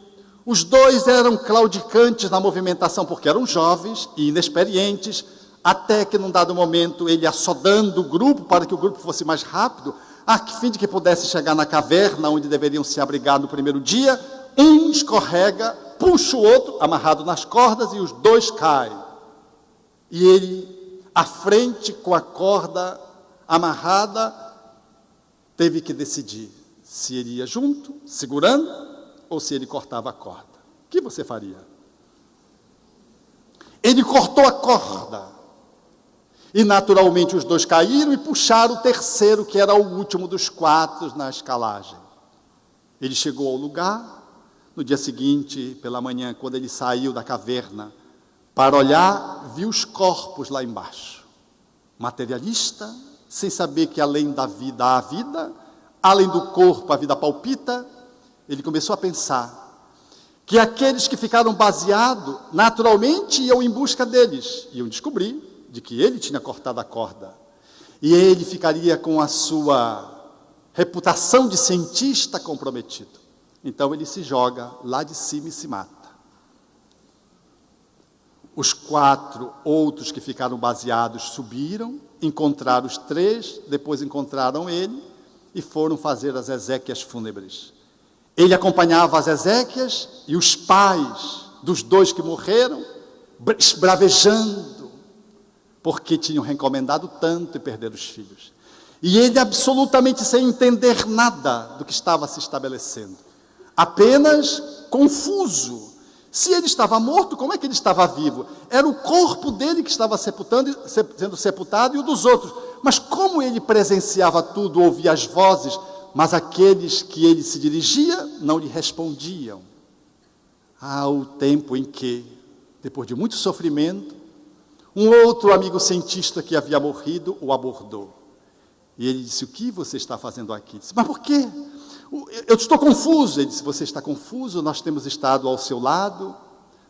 Os 2 eram claudicantes na movimentação, porque eram jovens e inexperientes, até que num dado momento, ele assodando o grupo, para que o grupo fosse mais rápido, a fim de que pudesse chegar na caverna, onde deveriam se abrigar no primeiro dia, um escorrega, puxa o outro, amarrado nas cordas, e os 2 caem. E ele, à frente, com a corda amarrada, teve que decidir se ele ia junto, segurando, ou se ele cortava a corda. O que você faria? Ele cortou a corda. E naturalmente os 2 caíram e puxaram o terceiro, que era o último dos 4 na escalagem. Ele chegou ao lugar, no dia seguinte, pela manhã, quando ele saiu da caverna, para olhar, viu os corpos lá embaixo. Materialista, sem saber que além da vida há a vida, além do corpo a vida palpita, ele começou a pensar que aqueles que ficaram baseados, naturalmente iam em busca deles, iam descobrir de que ele tinha cortado a corda. E ele ficaria com a sua reputação de cientista comprometido. Então ele se joga lá de cima e se mata. Os 4 outros que ficaram baseados subiram, encontraram os 3, depois encontraram ele e foram fazer as exéquias fúnebres. Ele acompanhava as exéquias e os pais dos 2 que morreram, esbravejando, porque tinham recomendado tanto e perderam os filhos. E ele absolutamente sem entender nada do que estava se estabelecendo, apenas confuso. Se ele estava morto, como é que ele estava vivo? Era o corpo dele que estava sendo sepultado e o dos outros. Mas como ele presenciava tudo, ouvia as vozes, mas aqueles que ele se dirigia não lhe respondiam. Há o tempo em que, depois de muito sofrimento, um outro amigo cientista que havia morrido o abordou. E ele disse: o que você está fazendo aqui? Ele disse: mas por quê? Eu estou confuso. Ele disse: você está confuso, nós temos estado ao seu lado,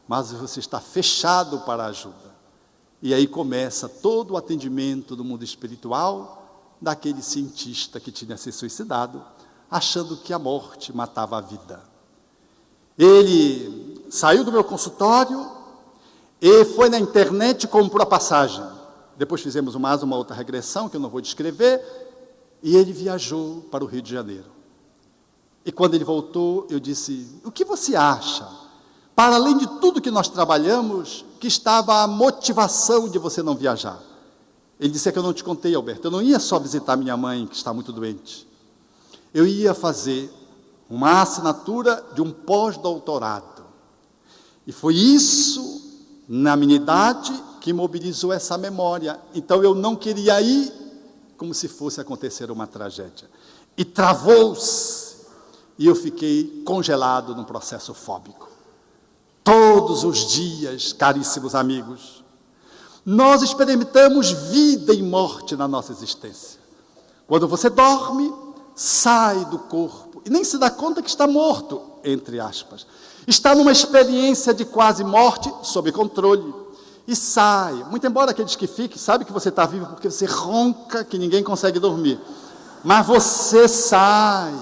mas você está fechado para a ajuda. E aí começa todo o atendimento do mundo espiritual daquele cientista que tinha se suicidado, achando que a morte matava a vida. Ele saiu do meu consultório e foi na internet e comprou a passagem. Depois fizemos mais uma outra regressão, que eu não vou descrever, e ele viajou para o Rio de Janeiro. E quando ele voltou, eu disse: o que você acha? Para além de tudo que nós trabalhamos, que estava a motivação de você não viajar. Ele disse: é que eu não te contei, Alberto, eu não ia só visitar minha mãe, que está muito doente. Eu ia fazer uma assinatura de um pós-doutorado. E foi isso, na minha idade, que mobilizou essa memória. Então eu não queria ir como se fosse acontecer uma tragédia. E travou-se, e eu fiquei congelado num processo fóbico. Todos os dias, caríssimos amigos, nós experimentamos vida e morte na nossa existência. Quando você dorme, sai do corpo e nem se dá conta que está morto, entre aspas. Está numa experiência de quase morte, sob controle, e sai. Muito embora aqueles que fiquem, sabem que você está vivo porque você ronca, que ninguém consegue dormir. Mas você sai,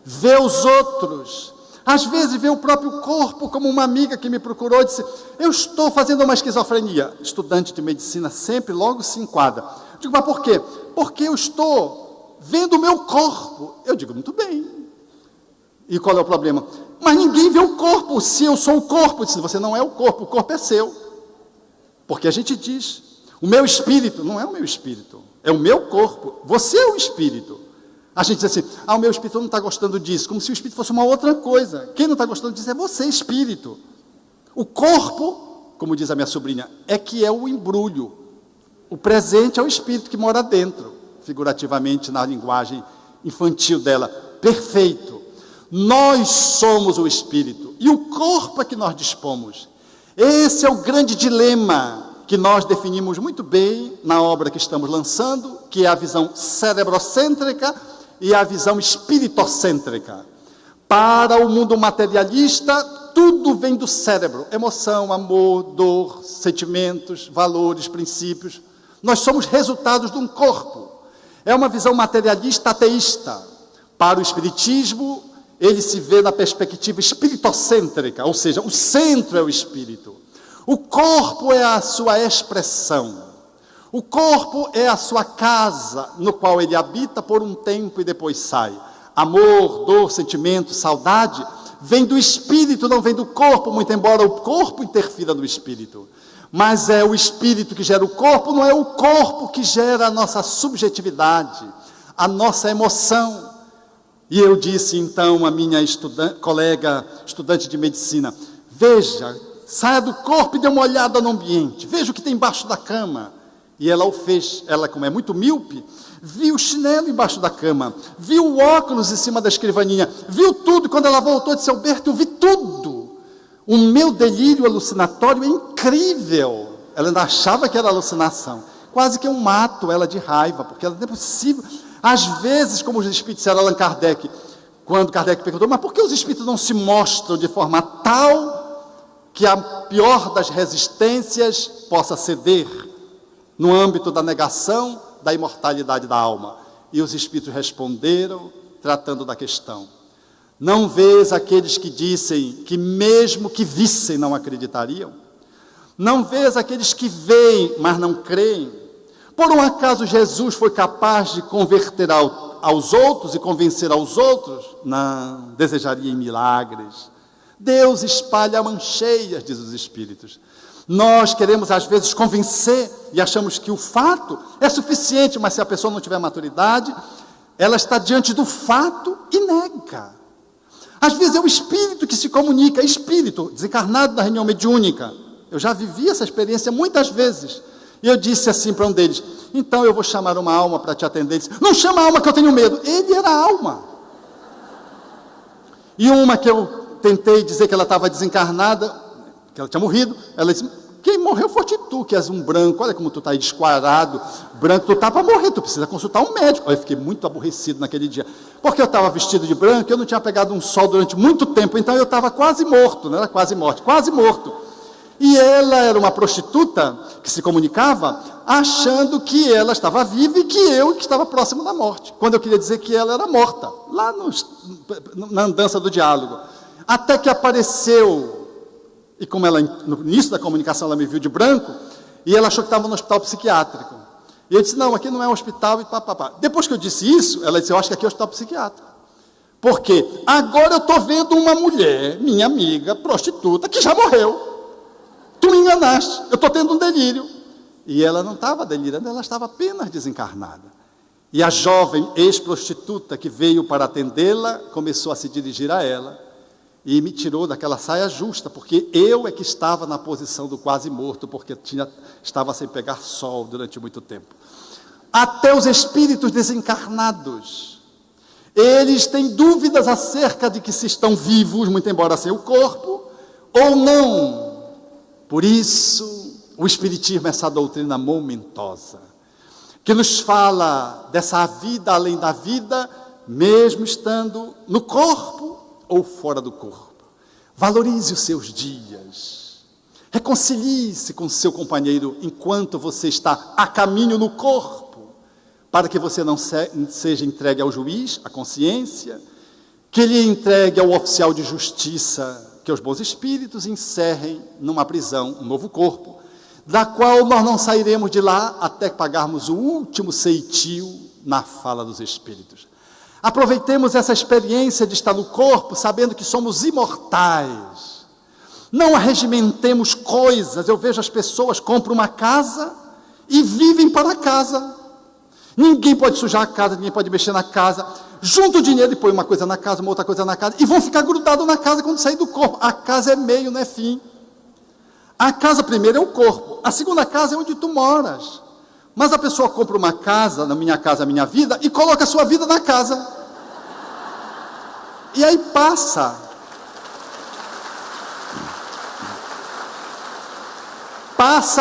vê os outros. Às vezes vê o próprio corpo, como uma amiga que me procurou e disse: eu estou fazendo uma esquizofrenia. Estudante de medicina sempre logo se enquadra. Eu digo: mas por quê? Porque eu estou vendo o meu corpo. Eu digo: muito bem. E qual é o problema? Mas ninguém vê o corpo, se eu sou o corpo. Eu disse: você não é o corpo é seu. Porque a gente diz: o meu espírito. Não é o meu espírito, é o meu corpo. Você é o espírito. A gente diz assim: o meu espírito não está gostando disso, como se o espírito fosse uma outra coisa. Quem não está gostando disso é você, espírito. O corpo, como diz a minha sobrinha, é que é o embrulho. O presente é o espírito que mora dentro, figurativamente na linguagem infantil dela. Perfeito. Nós somos o espírito e o corpo é que nós dispomos. Esse é o grande dilema que nós definimos muito bem na obra que estamos lançando, que é a visão cerebrocêntrica e a visão espiritocêntrica. Para o mundo materialista, tudo vem do cérebro: emoção, amor, dor, sentimentos, valores, princípios. Nós somos resultados de um corpo. É uma visão materialista ateísta. Para o espiritismo, ele se vê na perspectiva espiritocêntrica, ou seja, o centro é o espírito. O corpo é a sua expressão. O corpo é a sua casa, no qual ele habita por um tempo e depois sai. Amor, dor, sentimento, saudade, vem do espírito, não vem do corpo, muito embora o corpo interfira no espírito. Mas é o espírito que gera o corpo, não é o corpo que gera a nossa subjetividade, a nossa emoção. E eu disse então à minha colega estudante de medicina: veja, saia do corpo e dê uma olhada no ambiente, veja o que tem embaixo da cama. E ela o fez. Ela, como é muito míope, viu o chinelo embaixo da cama, viu o óculos em cima da escrivaninha, viu tudo. Quando ela voltou, disse: Alberto, eu vi tudo. O meu delírio alucinatório é incrível. Ela ainda achava que era alucinação. Quase que eu mato ela de raiva, porque ela não é possível. Às vezes, como os espíritos disseram a Allan Kardec, quando Kardec perguntou: mas por que os espíritos não se mostram de forma tal que a pior das resistências possa ceder no âmbito da negação da imortalidade da alma? E os espíritos responderam, tratando da questão: não vês aqueles que dissem que mesmo que vissem não acreditariam? Não vês aqueles que veem, mas não creem? Por um acaso Jesus foi capaz de converter aos outros e convencer aos outros? Não, desejaria em milagres. Deus espalha mancheias, diz os espíritos. Nós queremos às vezes convencer e achamos que o fato é suficiente, mas se a pessoa não tiver maturidade, ela está diante do fato e nega. Às vezes é o espírito que se comunica, espírito desencarnado da reunião mediúnica. Eu já vivi essa experiência muitas vezes. E eu disse assim para um deles: então eu vou chamar uma alma para te atender. Ele disse: não chama a alma que eu tenho medo. Ele era a alma. E uma que eu tentei dizer que ela estava desencarnada, que ela tinha morrido, ela disse: quem morreu foi tu, que és um branco, olha como tu está aí desquadrado, branco, tu está para morrer, tu precisa consultar um médico. Eu fiquei muito aborrecido naquele dia, porque eu estava vestido de branco, eu não tinha pegado um sol durante muito tempo, então eu estava quase morto, não era quase morto, quase morto. E ela era uma prostituta que se comunicava achando que ela estava viva e que eu que estava próximo da morte, quando eu queria dizer que ela era morta, lá na andança do diálogo. Até que apareceu, e como ela, no início da comunicação ela me viu de branco, e ela achou que estava no hospital psiquiátrico. E eu disse: não, aqui não é um hospital, e papapá. Depois que eu disse isso, ela disse: eu acho que aqui é um hospital psiquiátrico. Por quê? Agora eu estou vendo uma mulher, minha amiga, prostituta, que já morreu. Tu me enganaste, eu estou tendo um delírio. E ela não estava delirando, ela estava apenas desencarnada. E a jovem ex-prostituta que veio para atendê-la, começou a se dirigir a ela, e me tirou daquela saia justa, porque eu é que estava na posição do quase morto, porque estava sem pegar sol durante muito tempo. Até os espíritos desencarnados, eles têm dúvidas acerca de que se estão vivos, muito embora sem o corpo, ou não. Por isso, o Espiritismo é essa doutrina momentosa, que nos fala dessa vida além da vida, mesmo estando no corpo ou fora do corpo. Valorize os seus dias, reconcilie-se com seu companheiro enquanto você está a caminho no corpo, para que você não seja entregue ao juiz, à consciência, que ele entregue ao oficial de justiça, que os bons espíritos encerrem numa prisão, um novo corpo, da qual nós não sairemos de lá até pagarmos o último ceitio na fala dos espíritos. Aproveitemos essa experiência de estar no corpo, sabendo que somos imortais. Não arregimentemos coisas. Eu vejo as pessoas compram uma casa e vivem para a casa. Ninguém pode sujar a casa, ninguém pode mexer na casa. Junta o dinheiro e põe uma coisa na casa, uma outra coisa na casa, e vão ficar grudados na casa quando sair do corpo. A casa é meio, não é fim. A casa primeiro é o corpo, a segunda casa é onde tu moras. Mas a pessoa compra uma casa, na Minha Casa Minha Vida, e coloca a sua vida na casa. E aí passa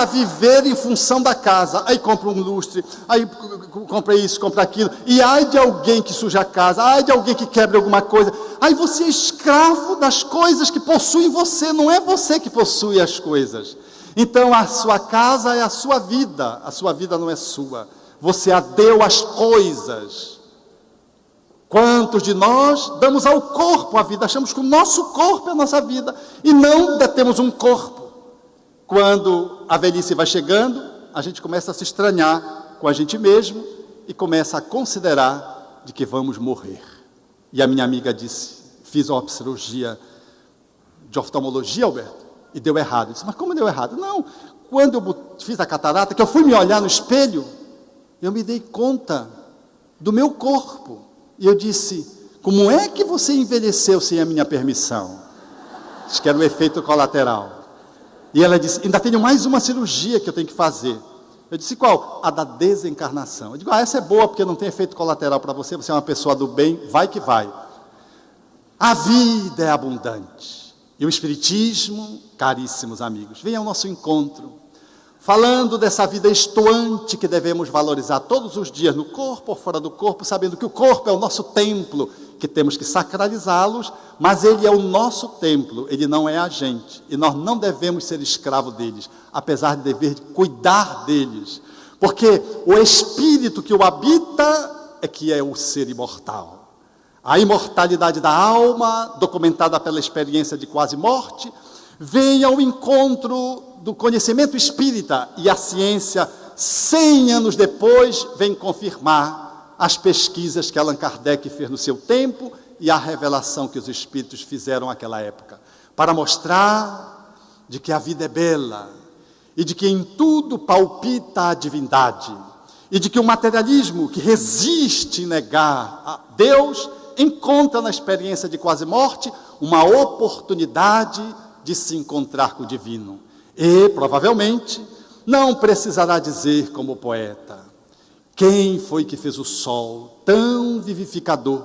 a viver em função da casa. Aí compra um lustre, aí compra isso, compra aquilo, e ai de alguém que suja a casa, ai de alguém que quebre alguma coisa. Aí você é escravo das coisas que possuem você, não é você que possui as coisas. Então a sua casa é a sua vida não é sua, você a deu às coisas. Quantos de nós damos ao corpo a vida, achamos que o nosso corpo é a nossa vida, e não detemos um corpo. Quando a velhice vai chegando, a gente começa a se estranhar com a gente mesmo, e começa a considerar de que vamos morrer. E a minha amiga disse: fiz uma cirurgia de oftalmologia, Alberto, e deu errado. Eu disse: mas como deu errado? Não, quando eu fiz a catarata, que eu fui me olhar no espelho, eu me dei conta do meu corpo. E eu disse: como é que você envelheceu sem a minha permissão? Diz que era um efeito colateral. E ela disse: ainda tenho mais uma cirurgia que eu tenho que fazer. Eu disse: qual? A da desencarnação. Eu digo: essa é boa, porque não tem efeito colateral para você, você é uma pessoa do bem, vai que vai. A vida é abundante. E o Espiritismo, caríssimos amigos, vem ao nosso encontro, falando dessa vida estoante que devemos valorizar todos os dias, no corpo ou fora do corpo, sabendo que o corpo é o nosso templo, que temos que sacralizá-los, mas ele é o nosso templo, ele não é a gente, e nós não devemos ser escravos deles, apesar de dever cuidar deles, porque o espírito que o habita é que é o ser imortal. A imortalidade da alma, documentada pela experiência de quase morte, vem ao encontro do conhecimento espírita, e a ciência, 100 anos depois, vem confirmar as pesquisas que Allan Kardec fez no seu tempo e a revelação que os espíritos fizeram naquela época, para mostrar de que a vida é bela, e de que em tudo palpita a divindade, e de que o materialismo que resiste em negar a Deus, encontra na experiência de quase morte uma oportunidade de se encontrar com o divino. E, provavelmente, não precisará dizer como o poeta: quem foi que fez o sol tão vivificador,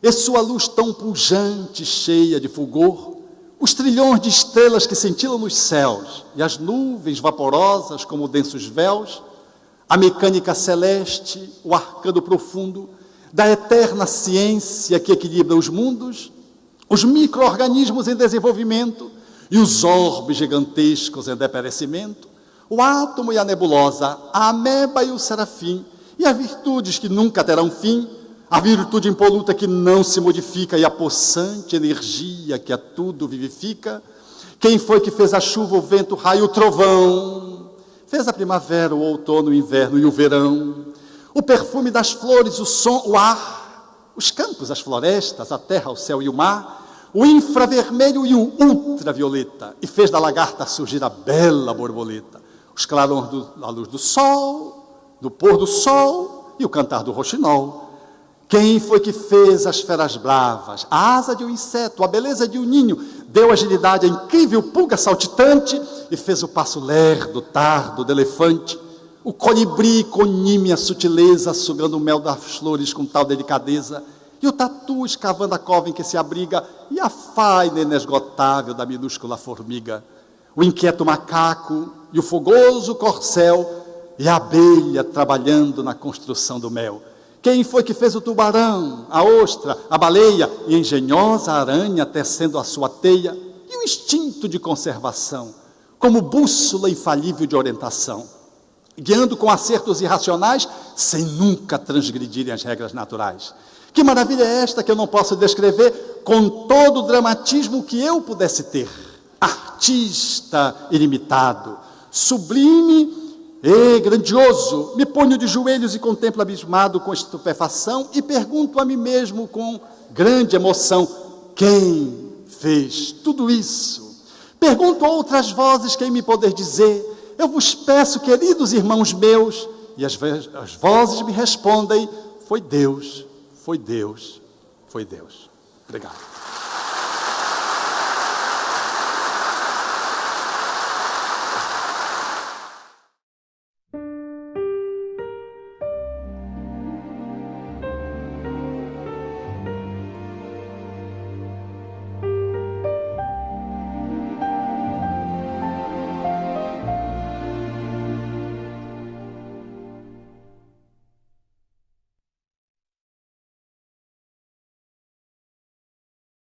e sua luz tão pujante, cheia de fulgor, os trilhões de estrelas que cintilam nos céus, e as nuvens vaporosas como densos véus, a mecânica celeste, o arcano profundo da eterna ciência que equilibra os mundos, os micro-organismos em desenvolvimento e os orbes gigantescos em deperecimento, o átomo e a nebulosa, a ameba e o serafim, e as virtudes que nunca terão fim, a virtude impoluta que não se modifica e a possante energia que a tudo vivifica. Quem foi que fez a chuva, o vento, o raio, o trovão? Fez a primavera, o outono, o inverno e o verão. O perfume das flores, o som, o ar, os campos, as florestas, a terra, o céu e o mar, o infravermelho e o ultravioleta. E fez da lagarta surgir a bela borboleta. Os clarões da luz do sol, do pôr do sol e o cantar do roxinol. Quem foi que fez as feras bravas, a asa de um inseto, a beleza de um ninho, deu agilidade à incrível pulga saltitante e fez o passo lerdo, tardo do elefante, o colibri com nímia sutileza, sugando o mel das flores com tal delicadeza, e o tatu escavando a cova em que se abriga, e a faina inesgotável da minúscula formiga, o inquieto macaco e o fogoso corcel, e a abelha trabalhando na construção do mel. Quem foi que fez o tubarão, a ostra, a baleia e a engenhosa aranha tecendo a sua teia? E o instinto de conservação, como bússola infalível de orientação, guiando com acertos irracionais, sem nunca transgredirem as regras naturais. Que maravilha é esta que eu não posso descrever com todo o dramatismo que eu pudesse ter? Artista ilimitado, sublime e grandioso, me ponho de joelhos e contemplo abismado com estupefação e pergunto a mim mesmo com grande emoção: quem fez tudo isso? Pergunto a outras vozes quem me poder dizer: eu vos peço, queridos irmãos meus, e as vozes me respondem: foi Deus, foi Deus, foi Deus. Obrigado.